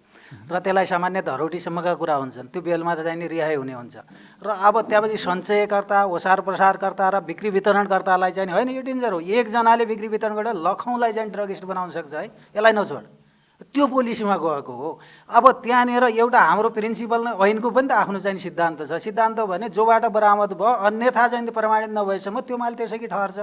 Speaker 6: र त्यसलाई सामान्य धरोटीसम्मका कुरा हुन्छन्, त्यो बेलमा चाहिँ नि रिहाई हुने हुन्छ। र अब त्यसपछि सञ्चयकर्ता, ओसार प्रसारकर्ता र बिक्री वितरणकर्तालाई चाहिँ होइन यो डेन्जर हो, एकजनाले बिक्री वितरण गरेर लखौँलाई चाहिँ ड्रगिस्ट बनाउन सक्छ है, यसलाई नछोड, त्यो पोलिसीमा गएको हो। अब त्यहाँनिर एउटा हाम्रो प्रिन्सिपल ऐनको पनि त आफ्नो चाहिँ सिद्धान्त छ। सिद्धान्त भने जोबाट बरामद भयो अन्यथा चाहिँ प्रमाणित नभएसम्म त्यो माल त्यसैकी ठहर्छ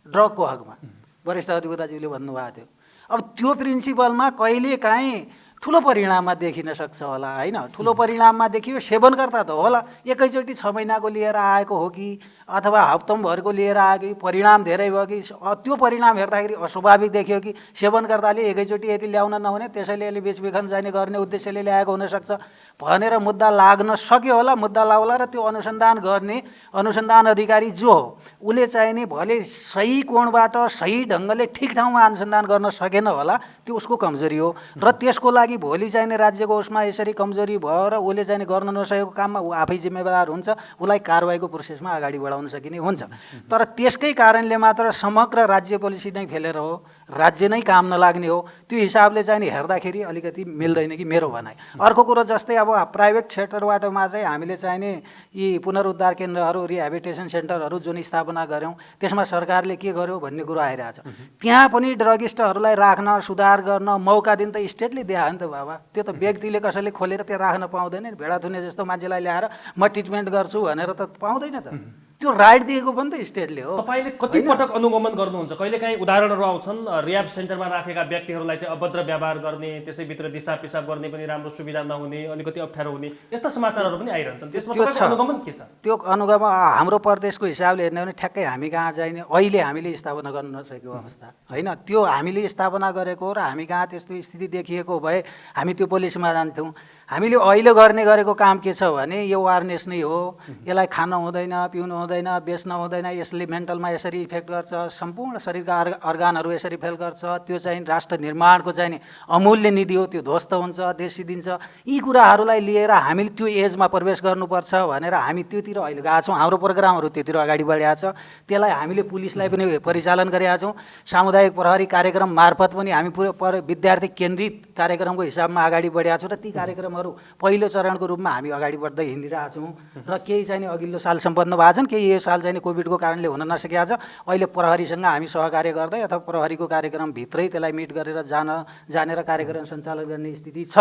Speaker 6: ड्रगको हकमा, वरिष्ठ अधिवक्ताज्यूले भन्नुभएको थियो। अब त्यो प्रिन्सिपलमा कहिलेकाहीँ ठुलो परिणाममा देखिन सक्छ होला होइन, ठुलो परिणाममा देखियो सेवनकर्ता त होला एकैचोटि 6 महिनाको लिएर आएको हो कि अथवा हप्तमभरको लिएर आयो कि परिणाम धेरै भयो कि त्यो परिणाम हेर्दाखेरि अस्वाभाविक देखियो कि सेवनकर्ताले एकैचोटि यति ल्याउन नहुने त्यसैले यसले बेचबिखन जाने गर्ने उद्देश्यले ल्याएको हुनसक्छ भनेर मुद्दा लाग्न सक्यो होला, मुद्दा लाग्ला र त्यो अनुसन्धान गर्ने अनुसन्धान अधिकारी जो हो उसले चाहिँ नि भले सही कोणबाट सही ढङ्गले ठिक ठाउँमा अनुसन्धान गर्न सकेन होला, त्यो उसको कमजोरी हो। र त्यसको लागि भोलि चाहिँ राज्यको उसमा यसरी कमजोरी भयो र उसले चाहिँ गर्न नसकेको काममा ऊ आफै जिम्मेवार हुन्छ, उसलाई कारबाहीको प्रोसेसमा अगाडि बढाउन सकिने हुन्छ। तर त्यसकै कारणले मात्र समग्र राज्य पोलिसी नै फेलेर हो, राज्य नै काम नलाग्ने हो, त्यो हिसाबले चाहिँ नि हेर्दाखेरि अलिकति मिल्दैन कि मेरो भनाइ। अर्को कुरो जस्तै अब प्राइभेट सेक्टरबाट मात्रै हामीले चाहिँ नि यी पुनरुद्धार केन्द्रहरू, रिहेबिलिटेसन सेन्टरहरू जुन स्थापना गऱ्यौँ त्यसमा सरकारले के गर्यो भन्ने कुरो आइरहेछ। त्यहाँ पनि ड्रगिस्टहरूलाई राख्न, सुधार गर्न मौका दिन त स्टेटले दिए हो नि त बाबा, त्यो त व्यक्तिले कसैले खोलेर त्यो राख्न पाउँदैन नि, भेडा थुने जस्तो मान्छेलाई ल्याएर म ट्रिटमेन्ट गर्छु भनेर त पाउँदैन त, त्यो राइट दिएको पनि त स्टेटले हो।
Speaker 1: तपाईँले कति पटक अनुगमन गर्नुहुन्छ? कहिलेकाहीँ उदाहरणहरू आउँछन् रिह्याब सेन्टरमा राखेका व्यक्तिहरूलाई चाहिँ अभद्र व्यवहार गर्ने, त्यसैभित्र दिसा पिसाब गर्ने पनि राम्रो सुविधा नहुने, अलिकति अप्ठ्यारो हुने, यस्ता समाचारहरू पनि आइरहन्छन्। त्यसमा तपाईँको अनुगमन के छ?
Speaker 6: त्यो अनुगमन हाम्रो प्रदेशको हिसाबले हेर्ने भने ठ्याक्कै हामी कहाँ चाहिँ अहिले हामीले स्थापना गर्न नसकेको अवस्था होइन, त्यो हामीले स्थापना गरेको र हामी कहाँ त्यस्तो स्थिति देखिएको भए हामी त्यो पोलिसीमा जान्थ्यौँ। हामीले अहिले गर्ने गरेको काम के छ भने यो अवेरनेस नै हो, यसलाई खान हुँदैन, पिउनु हुँदैन, बेच्न हुँदैन, यसले मेन्टलमा यसरी इफेक्ट गर्छ, सम्पूर्ण शरीरका अर्गानहरू यसरी फेल गर्छ, त्यो चाहिँ राष्ट्र निर्माणको चाहिँ नि अमूल्य निधि हो, त्यो ध्वस्त हुन्छ, देश सिद्धिन्छ। यी कुराहरूलाई लिएर हामीले त्यो एजमा प्रवेश गर्नुपर्छ भनेर हामी त्योतिर अहिले गएको छौँ, हाम्रो प्रोग्रामहरू त्योतिर अगाडि बढेको छ। त्यसलाई हामीले पुलिसलाई पनि परिचालन गरेका छौँ, सामुदायिक प्रहरी कार्यक्रम मार्फत पनि हामी विद्यार्थी केन्द्रित कार्यक्रमको हिसाबमा अगाडि बढेका छौँ र ती कार्यक्रमहरू पहिलो चरणको रूपमा हामी अगाडि बढ्दै हिँडिरहेका छौँ र केही चाहिँ अघिल्लो साल सम्पन्न भएको छन्, केही यो साल चाहिँ कोभिडको कारणले हुन नसकेको छ। अहिले प्रहरीसँग हामी सहकार्य गर्दै अथवा प्रहरीको कार्यक्रमभित्रै त्यसलाई मिट गरेर जानेर कार्यक्रम सञ्चालन गर्ने स्थिति छ।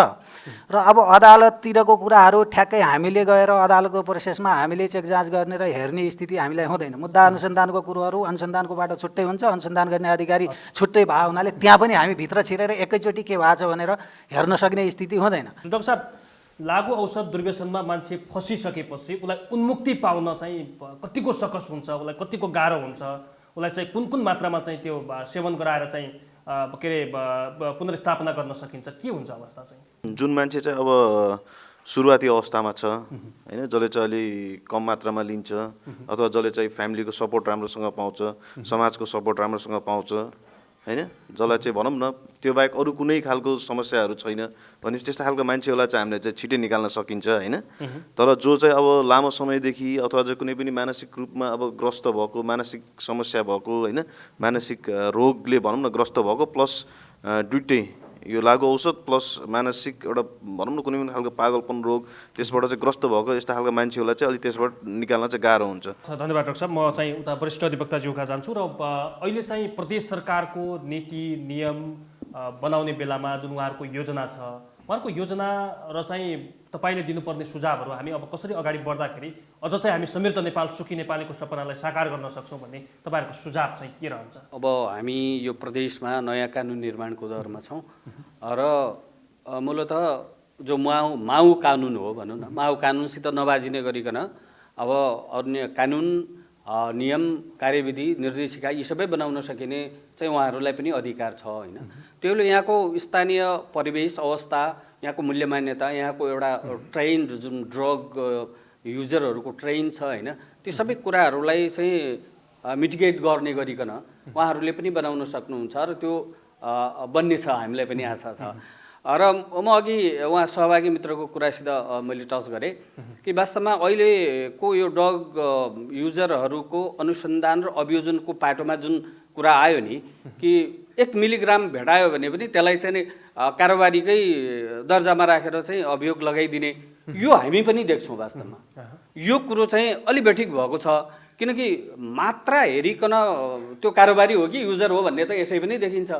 Speaker 6: र अब अदालततिरको कुराहरू ठ्याक्कै हामीले गएर अदालतको प्रोसेसमा हामीले चेक जाँच गर्ने र हेर्ने स्थिति हामीलाई हुँदैन। मुद्दा अनुसन्धानको कुरोहरू अनुसन्धानको बाटो छुट्टै हुन्छ, अनुसन्धान गर्ने अधिकारी छुट्टै भएको हुनाले त्यहाँ पनि हामी भित्र छिरेर एकैचोटि के भएको छ भनेर हेर्न सक्ने स्थिति हुँदैन।
Speaker 1: डाक्टर साहब, लागु औषध दुर्व्यसनमा मान्छे फसिसकेपछि उसलाई उन्मुक्ति पाउन चाहिँ कतिको सकस हुन्छ, उसलाई कतिको गाह्रो हुन्छ, उसलाई चाहिँ कुन कुन मात्रामा चाहिँ त्यो सेवन गराएर चाहिँ के अरे पुनर्स्थापना गर्न सकिन्छ, के हुन्छ अवस्था चाहिँ?
Speaker 2: जुन मान्छे चाहिँ अब सुरुवाती अवस्थामा छ होइन, जसले चाहिँ अलि कम मात्रामा लिन्छ अथवा जसले चाहिँ फ्यामिलीको सपोर्ट राम्रोसँग पाउँछ, समाजको सपोर्ट राम्रोसँग पाउँछ होइन, जसलाई चाहिँ भनौँ न त्यो बाहेक अरू कुनै खालको समस्याहरू छैन भने त्यस्तो खालको मान्छेहरूलाई चाहिँ हामीले चाहिँ छिटै निकाल्न सकिन्छ होइन। तर जो चाहिँ अब लामो समयदेखि अथवा चाहिँ कुनै पनि मानसिक रूपमा अब ग्रस्त भएको, मानसिक समस्या भएको होइन, मानसिक रोगले भनौँ न ग्रस्त भएको प्लस दुइटै यो लागु औषध प्लस मानसिक एउटा भनौँ न कुनै पनि खालको पागलपन रोग त्यसबाट चाहिँ ग्रस्त भएको यस्ता खालको मान्छेहरूलाई चाहिँ अलिक त्यसबाट निकाल्न चाहिँ गाह्रो हुन्छ।
Speaker 1: धन्यवाद डाक्टर साहब। म चाहिँ उता वरिष्ठ अधिवक्ताज्यूका जान्छु र अहिले चाहिँ प्रदेश सरकारको नीति नियम बनाउने बेलामा जुन उहाँहरूको योजना छ, उहाँहरूको योजना र चाहिँ तपाईँले दिनुपर्ने सुझावहरू हामी अब कसरी अगाडि बढ्दाखेरि अझ चाहिँ हामी समृद्ध नेपाल, सुखी नेपालीको सपनालाई साकार गर्न सक्छौँ भन्ने तपाईँहरूको सुझाव चाहिँ के रहन्छ?
Speaker 4: अब हामी यो प्रदेशमा नयाँ कानुन निर्माणको दौरमा छौँ र मूलतः जो माउ कानुन हो भनौँ न, माउ कानुनसित नबाजिने गरिकन अब अन्य कानुन, नियम, कार्यविधि, निर्देशिका यी सबै बनाउन सकिने चाहिँ उहाँहरूलाई पनि अधिकार छ होइन। त्यसले यहाँको स्थानीय परिवेश अवस्था, यहाँको मूल्य मान्यता, यहाँको एउटा ट्रेन्ड जुन ड्रग युजरहरूको ट्रेन्ड छ होइन, ती सबै कुराहरूलाई चाहिँ मिटिगेट गर्ने गरिकन उहाँहरूले पनि बनाउन सक्नुहुन्छ र त्यो बन्ने छ, हामीलाई पनि आशा छ। र म अघि उहाँ सहभागी मित्रको कुरासित मैले टच गरेँ कि वास्तवमा अहिलेको यो ड्रग युजरहरूको अनुसन्धान र अभियोजनको पाटोमा जुन कुरा आयो नि कि 1 मिलिग्राम भेटायो भने पनि त्यसलाई चाहिँ नि कारोबारीकै दर्जामा राखेर चाहिँ अभियोग लगाइदिने यो हामी पनि देख्छौँ वास्तवमा। यो कुरो चाहिँ अलि बेठिक भएको छ, किनकि मात्रा हेरिकन त्यो कारोबारी हो कि युजर हो भन्ने त यसै पनि देखिन्छ।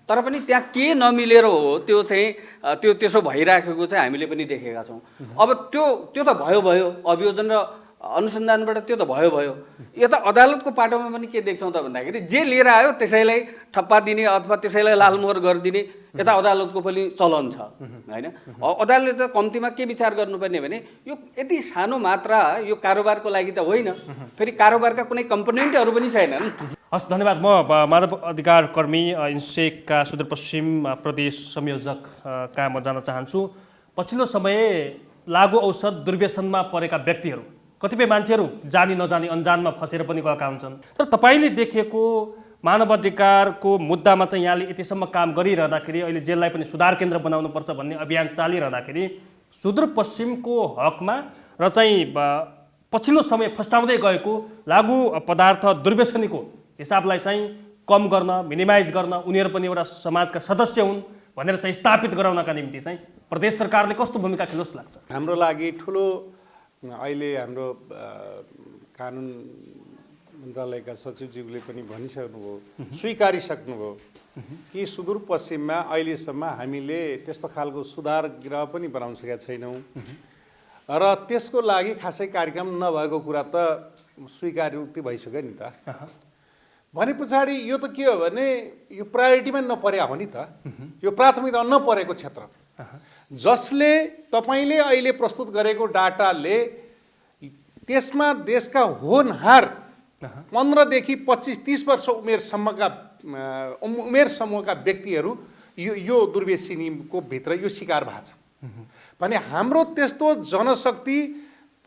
Speaker 4: तर पनि त्यहाँ के नमिलेर हो त्यो चाहिँ त्यसो भइराखेको चाहिँ हामीले पनि देखेका छौँ। अब त्यो त भयो अभियोजन र अनुसन्धानबाट त्यो त भयो। यता अदालतको पाटोमा पनि के देख्छौँ त भन्दाखेरि जे लिएर आयो त्यसैलाई ठप्पा दिने अथवा त्यसैलाई लालमोहर गरिदिने यता अदालतको पनि चलन छ होइन। अदालतले त कम्तीमा के विचार गर्नुपर्ने भने यो यति सानो मात्रा यो कारोबारको लागि त होइन, फेरि कारोबारका कुनै कम्पोनेन्टहरू पनि छैनन्।
Speaker 1: हस्, धन्यवाद। म मानव अधिकार कर्मी इन्सेकका सुदूरपश्चिम प्रदेश संयोजक कहाँ म जान चाहन्छु। पछिल्लो समय लागु औषध दुर्व्यसनमा परेका व्यक्तिहरू, कतिपय मान्छेहरू जानी नजानी अन्जानमा फसेर पनि गएका हुन्छन्। तर तपाईँले देखेको मानव अधिकारको मुद्दामा चाहिँ यहाँले यतिसम्म काम गरिरहँदाखेरि, अहिले जेललाई पनि सुधार केन्द्र बनाउनुपर्छ भन्ने अभियान चालिरहँदाखेरि सुदूरपश्चिमको हकमा र चाहिँ पछिल्लो समय फस्टाउँदै गएको लागु पदार्थ दुर्व्यसनीको हिसाबलाई चाहिँ कम गर्न, मिनिमाइज गर्न, उनीहरू पनि एउटा समाजका सदस्य हुन् भनेर चाहिँ स्थापित गराउनका निम्ति चाहिँ प्रदेश सरकारले कस्तो भूमिका खेल्नु जस्तो लाग्छ?
Speaker 5: हाम्रो लागि ठुलो अहिले हाम्रो कानुन मन्त्रालयका सचिवज्यूले पनि भनिसक्नुभयो, स्वीकारिसक्नुभयो कि सुदूरपश्चिममा अहिलेसम्म हामीले त्यस्तो खालको सुधार गृह पनि बनाउन सकेका छैनौँ र त्यसको लागि खासै कार्यक्रम नभएको कुरा त स्वीकारोक्ति भइसक्यो नि त। भने पछाडि यो त के हो भने यो प्रायोरिटीमा नपरे हो नि त, यो प्राथमिकता नपरेको क्षेत्र जसले तपाईँले अहिले प्रस्तुत गरेको डाटाले त्यसमा देशका होनहार 15 देखि 25-30 वर्ष उमेर समूहका व्यक्तिहरू यो दुर्व्यसनीको भित्र यो शिकार भएको छ भने हाम्रो त्यस्तो जनशक्ति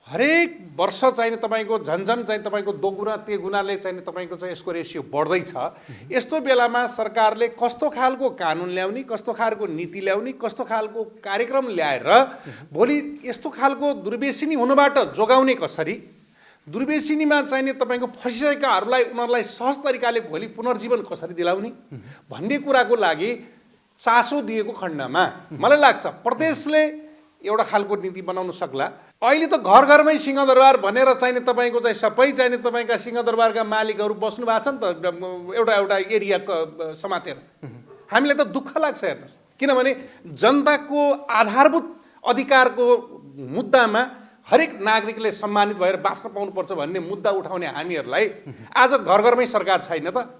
Speaker 5: हरेक वर्ष चाहिँ तपाईँको झन्झन चाहिँ तपाईँको 2 गुणा 3 गुणाले चाहिँ तपाईँको चाहिँ यसको रेसियो बढ्दैछ। यस्तो बेलामा सरकारले कस्तो खालको कानुन ल्याउने, कस्तो खालको नीति ल्याउने, कस्तो खालको कार्यक्रम ल्याएर भोलि यस्तो खालको दुर्व्यसनी हुनबाट जोगाउने कसरी, दुर्व्यसनीमा चाहिने तपाईँको फसिसकेकाहरूलाई उनीहरूलाई सहज तरिकाले भोलि पुनर्जीवन कसरी दिलाउने भन्ने कुराको लागि चासो दिएको खण्डमा मलाई लाग्छ प्रदेशले एउटा खालको नीति बनाउन सक्ला। अहिले त घर घरमै सिंहदरबार भनेर चाहिने तपाईँको चाहिँ सबै चाहिने तपाईँका सिंहदरबारका मालिकहरू बस्नु भएको छ नि त एउटा एरिया समातेर। हामीलाई त दुःख लाग्छ हेर्नुहोस्, किनभने जनताको आधारभूत अधिकारको मुद्दामा हरेक नागरिकले सम्मानित भएर बाँच्न पाउनुपर्छ भन्ने मुद्दा उठाउने हामीहरूलाई आज घर घरमै सरकार छैन त।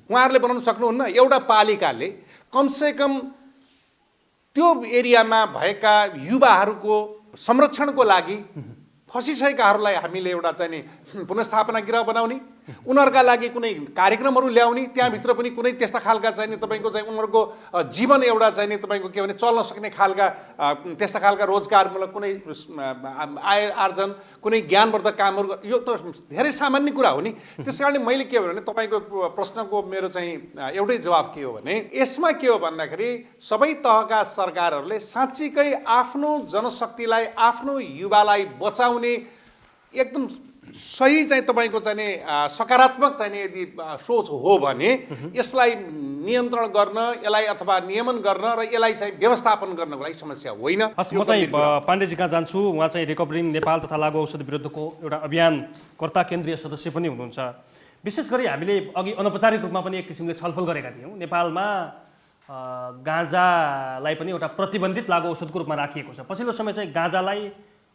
Speaker 5: उहाँहरूले बनाउन सक्नुहुन्न। एउटा पालिकाले कमसेकम त्यो एरियामा भएका युवाहरूको संरक्षणको लागि फसिसकेकाहरूलाई हामीले एउटा चाहिँ पुनर्स्थापना गृह बनाउने, उनीहरूका लागि कुनै कार्यक्रमहरू ल्याउने, त्यहाँभित्र पनि कुनै त्यस्ता खालका चाहिँ तपाईँको चाहिँ उनीहरूको जीवन एउटा चाहिँ तपाईँको के भने चल्न सक्ने खालका त्यस्ता खालका रोजगारमूलक कुनै आय आर्जन, कुनै ज्ञानवर्धक कामहरू, यो त धेरै सामान्य कुरा हो नि। त्यस कारणले मैले के भने तपाईँको प्रश्नको मेरो चाहिँ एउटै जवाब के हो भने यसमा के हो भन्दाखेरि सबै तहका सरकारहरूले साँच्चीकै आफ्नो जनशक्तिलाई, आफ्नो युवालाई बचाउने एकदम सही चाहिँ तपाईँको चाहिँ सकारात्मक चाहिँ यदि सोच हो भने यसलाई नियन्त्रण गर्न, यसलाई अथवा नियमन गर्न र यसलाई चाहिँ व्यवस्थापन गर्नको लागि समस्या होइन।
Speaker 1: हस्, म चाहिँ पाण्डेजी कहाँ जान्छु। उहाँ चाहिँ रिकभरिङ नेपाल तथा लागु औषध विरुद्धको एउटा अभियानकर्ता केन्द्रीय सदस्य पनि हुनुहुन्छ। विशेष गरी हामीले अघि अनौपचारिक रूपमा पनि एक किसिमले छलफल गरेका थियौँ। नेपालमा गाँजालाई पनि एउटा प्रतिबन्धित लागु औषधको रूपमा राखिएको छ। पछिल्लो समय चाहिँ गाँजालाई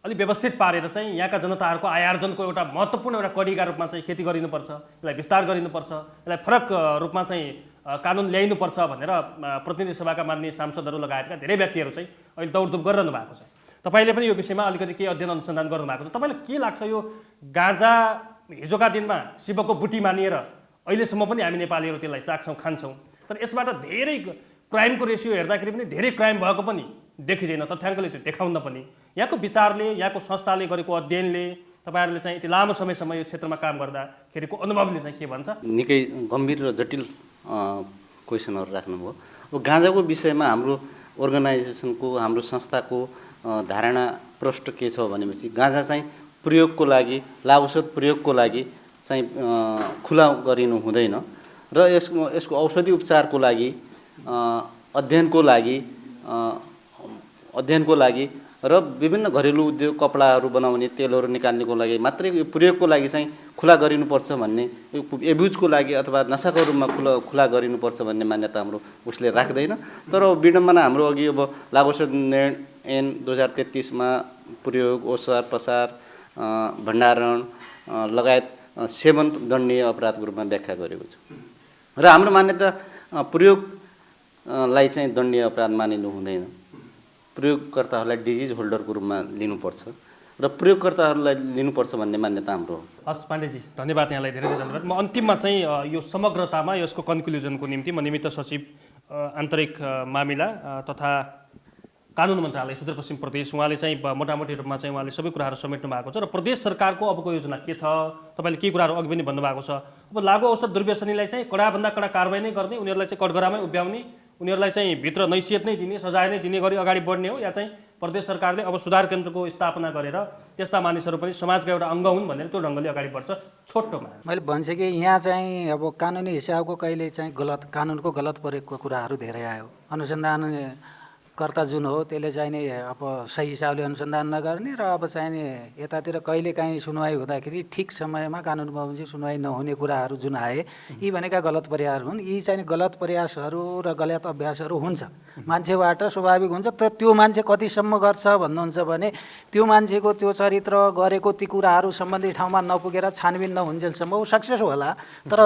Speaker 1: अलि व्यवस्थित पारेर चाहिँ यहाँका जनताहरूको आय आर्जनको एउटा महत्त्वपूर्ण एउटा कडीका रूपमा चाहिँ खेती गरिनुपर्छ, यसलाई विस्तार गरिनुपर्छ, यसलाई फरक रूपमा चाहिँ कानुन ल्याइनुपर्छ भनेर प्रतिनिधि सभाका मान्य सांसदहरू लगायतका धेरै व्यक्तिहरू चाहिँ अहिले दौडधुप गरिरहनु भएको छ। तपाईँले पनि यो विषयमा अलिकति केही अध्ययन अनुसन्धान गर्नुभएको छ। तपाईँलाई के लाग्छ, यो गाँजा हिजोका दिनमा शिवको बुटी मानिएर अहिलेसम्म पनि हामी नेपालीहरू त्यसलाई चाख्छौँ, खान्छौँ, तर यसबाट धेरै क्राइमको रेसियो हेर्दाखेरि पनि धेरै क्राइम भएको पनि देखिँदैन, तथ्याङ्कले त्यो देखाउन पनि। यहाँको विचारले, यहाँको संस्थाले गरेको अध्ययनले, तपाईँहरूले चाहिँ यति लामो समयसम्म यो क्षेत्रमा काम गर्दाखेरिको अनुभवले चाहिँ के भन्छ?
Speaker 3: निकै गम्भीर र जटिल क्वेसनहरू राख्नुभयो। अब गाँजाको विषयमा हाम्रो अर्गनाइजेसनको, हाम्रो संस्थाको धारणा प्रष्ट के छ भनेपछि गाँजा चाहिँ प्रयोगको लागि, लागु औषध प्रयोगको लागि चाहिँ खुला गरिनु हुँदैन र यसको औषधि उपचारको लागि अध्ययनको लागि र विभिन्न घरेलु उद्योग कपडाहरू बनाउने तेलहरू निकाल्नेको लागि मात्रै प्रयोगको लागि चाहिँ खुला गरिनुपर्छ भन्ने एब्युजको लागि अथवा नसाको रूपमा खुला गरिनुपर्छ भन्ने मान्यता हाम्रो उसले राख्दैन। तर विडम्बना हाम्रो अघि अब लागुऔषध ऐन 2033 मा प्रयोग ओसार पसार भण्डारण लगायत सेवन दण्डनीय अपराधको रूपमा व्याख्या गरेको छ र हाम्रो मान्यता प्रयोगलाई चाहिँ दण्डनीय अपराध मानिनु हुँदैन। प्रयोगकर्ताहरूलाई डिजिज होल्डरको रूपमा लिनुपर्छ र प्रयोगकर्ताहरूलाई लिनुपर्छ भन्ने मान्यता हाम्रो हो।
Speaker 1: हस् पाण्डेजी, धन्यवाद, यहाँलाई धेरै धेरै धन्यवाद। म अन्तिममा चाहिँ यो समग्रतामा यसको कन्क्लुजनको निम्ति म निमित्त सचिव आन्तरिक मामिला तथा कानुन मन्त्रालय सुदूरपश्चिम प्रदेश, उहाँले चाहिँ मोटामोटी रूपमा चाहिँ उहाँले सबै कुराहरू समेट्नु भएको छ र प्रदेश सरकारको अबको योजना के छ, तपाईँले केही कुराहरू अघि पनि भन्नुभएको छ। अब लागु औषध दुर्व्यसनीलाई चाहिँ कडाभन्दा कडा कारबाही नै गर्ने, उनीहरूलाई चाहिँ कठघरामै उभ्याउने, उनीहरूलाई चाहिँ भित्र नैसियत नै दिने, सजाय नै दिने गरी अगाडि बढ्ने हो, या चाहिँ प्रदेश सरकारले अब सुधार केन्द्रको स्थापना गरेर त्यस्ता मानिसहरू पनि समाजका एउटा अङ्ग हुन् भनेर त्यो ढङ्गले अगाडि बढ्छ? छोटोमा
Speaker 6: मैले भन्छु कि यहाँ चाहिँ अब कानुनी हिसाबको कहिले चाहिँ कानुनको गलत प्रयोगको कुराहरू धेरै आयो। अनुसन्धानकर्ता जुन हो त्यसले चाहिँ नि अब सही हिसाबले अनुसन्धान नगर्ने र अब चाहिँ नि यतातिर कहिले काहीँ सुनवाई हुँदाखेरि ठिक समयमा कानुन बमोजिम सुनवाई नहुने कुराहरू जुन आए, यी भनेका गलत प्रयास हुन्। यी चाहिँ गलत प्रयासहरू र गलत अभ्यासहरू हुन्छ, मान्छेबाट स्वाभाविक हुन्छ। तर त्यो मान्छे कतिसम्म गर्छ भन्नुहुन्छ भने त्यो मान्छेको त्यो चरित्र गरेको ती कुराहरू सम्बन्धित ठाउँमा नपुगेर छानबिन नहुन्जेलसम्म ऊ सक्सेस होला, तर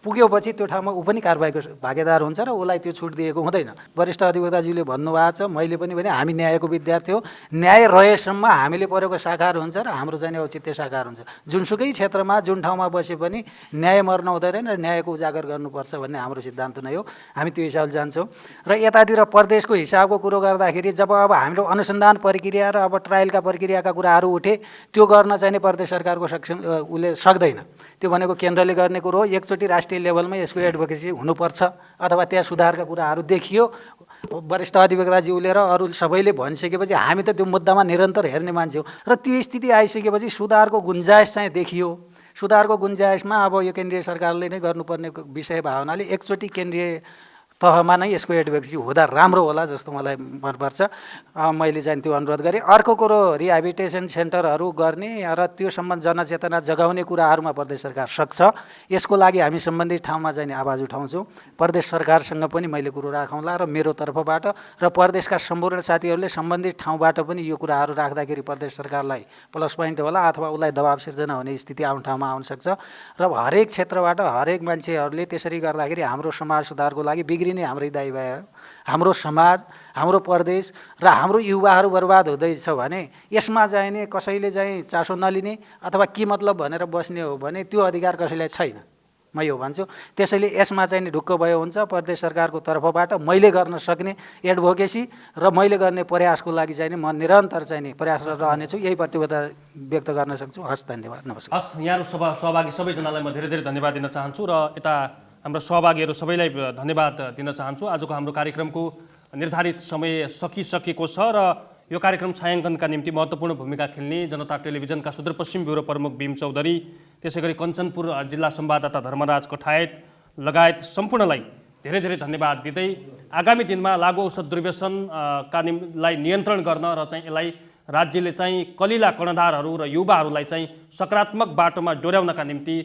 Speaker 6: पुग्योपछि त्यो ठाउँमा ऊ पनि कारबाहीको भागीदार हुन्छ र उसलाई त्यो छुट दिएको हुँदैन। वरिष्ठ अधिवक्ताज्यूले भन्नुभएको छ, मैले पनि भने हामी न्यायको विद्यार्थी हो, न्याय रहेसम्म हामीले परेको साकार हुन्छ र हाम्रो चाहिँ औचित्य साकार हुन्छ। जुनसुकै क्षेत्रमा जुन ठाउँमा बसे पनि न्याय मर्न हुँदैन र न्यायको उजागर गर्नुपर्छ भन्ने हाम्रो सिद्धान्त नै हो। हामी त्यो हिसाबले जान्छौँ। र यतातिर प्रदेशको हिसाबको कुरो गर्दाखेरि जब अब हाम्रो अनुसन्धान प्रक्रिया र अब ट्रायलका प्रक्रियाका कुराहरू उठे, त्यो गर्न चाहिँ प्रदेश सरकारको सक्षम उसले सक्दैन। त्यो भनेको केन्द्रले गर्ने कुरो हो। एकचोटि राष्ट्रिय लेभलमा यसको एडभोकेसी हुनुपर्छ अथवा त्यहाँ सुधारका कुराहरू देखियो। वरिष्ठ अधिवक्ताज्यूले र अरू सबैले भनिसकेपछि हामी त त्यो मुद्दामा निरन्तर हेर्ने मान्छे हो र त्यो स्थिति आइसकेपछि सुधारको गुन्जाइस चाहिँ देखियो। सुधारको गुन्जाइसमा अब यो केन्द्रीय सरकारले नै गर्नुपर्ने विषय भावनाले एकचोटि केन्द्रीय तहमा नै यसको एडभोकेसी हुँदा राम्रो होला जस्तो मलाई मनपर्छ। मैले चाहिँ त्यो अनुरोध गरेँ। अर्को कुरो रिहेबिलिटेसन सेन्टरहरू गर्ने र त्यो सम्बन्ध जनचेतना जगाउने कुराहरूमा प्रदेश सरकार सक्छ। यसको लागि हामी सम्बन्धित ठाउँमा चाहिँ आवाज उठाउँछौँ। प्रदेश सरकारसँग पनि मैले कुरो राखौँला र मेरो तर्फबाट र प्रदेशका सम्पूर्ण साथीहरूले सम्बन्धित ठाउँबाट पनि यो कुराहरू राख्दाखेरि प्रदेश सरकारलाई प्लस पोइन्ट होला अथवा उसलाई दबाब सिर्जना हुने स्थिति आउने ठाउँमा आउन सक्छ। र हरेक क्षेत्रबाट हरेक मान्छेहरूले त्यसरी गर्दाखेरि हाम्रो समाज सुधारको लागि बिग्रिने हाम्रै दाइभाइ, हाम्रो समाज, हाम्रो प्रदेश र हाम्रो युवाहरू बर्बाद हुँदैछ भने यसमा चाहिँ नि कसैले चाहिँ चासो नलिने अथवा के मतलब भनेर बस्ने हो भने त्यो अधिकार कसैलाई छैन, म यो भन्छु। त्यसैले यसमा चाहिँ नि ढुक्क भयो हुन्छ। प्रदेश सरकारको तर्फबाट मैले गर्न सक्ने एडभोकेसी र मैले गर्ने प्रयासको लागि चाहिँ नि म निरन्तर चाहिँ नि प्रयासरत रहनेछु। यही प्रतिबद्धता व्यक्त गर्न सक्छु। हस्, धन्यवाद, नमस्कार।
Speaker 1: हस्, यहाँहरू सहभागी सबैजनालाई म धेरै धेरै धन्यवाद दिन चाहन्छु र यता हाम्रो सहभागीहरू सबैलाई धन्यवाद दिन चाहन्छु। आजको हाम्रो कार्यक्रमको निर्धारित समय सकिसकेको छ र यो कार्यक्रम छायाङ्कनका निम्ति महत्त्वपूर्ण भूमिका खेल्ने जनता टेलिभिजनका सुदूरपश्चिम ब्युरो प्रमुख भीम चौधरी, त्यसै गरी कञ्चनपुर जिल्ला संवाददाता धर्मराज कठायत लगायत सम्पूर्णलाई धेरै धेरै धन्यवाद दिँदै आगामी दिनमा लागु औषध दुर्व्यसनलाई नियन्त्रण गर्न र चाहिँ यसलाई राज्यले चाहिँ कलिला कर्णधारहरू र युवाहरूलाई चाहिँ सकारात्मक बाटोमा डोर्याउनका निम्ति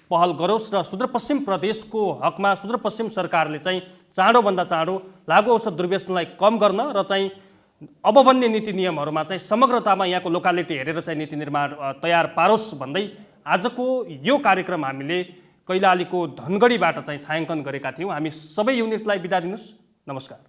Speaker 1: पहल गरोस् र सुदूरपश्चिम प्रदेशको हकमा सुदूरपश्चिम सरकारले चाहिँ चाँडोभन्दा चाँडो लागु औषध दुर्व्यसनलाई कम गर्न र चाहिँ अब बन्ने नीति नियमहरूमा चाहिँ समग्रतामा यहाँको लोकालिटी हेरेर चाहिँ नीति निर्माण तयार पारोस् भन्दै आजको यो कार्यक्रम हामीले कैलालीको धनगढीबाट चाहिँ छायाङ्कन गरेका थियौँ। हामी सबै युनिटलाई बिदा दिनुहोस्। नमस्कार।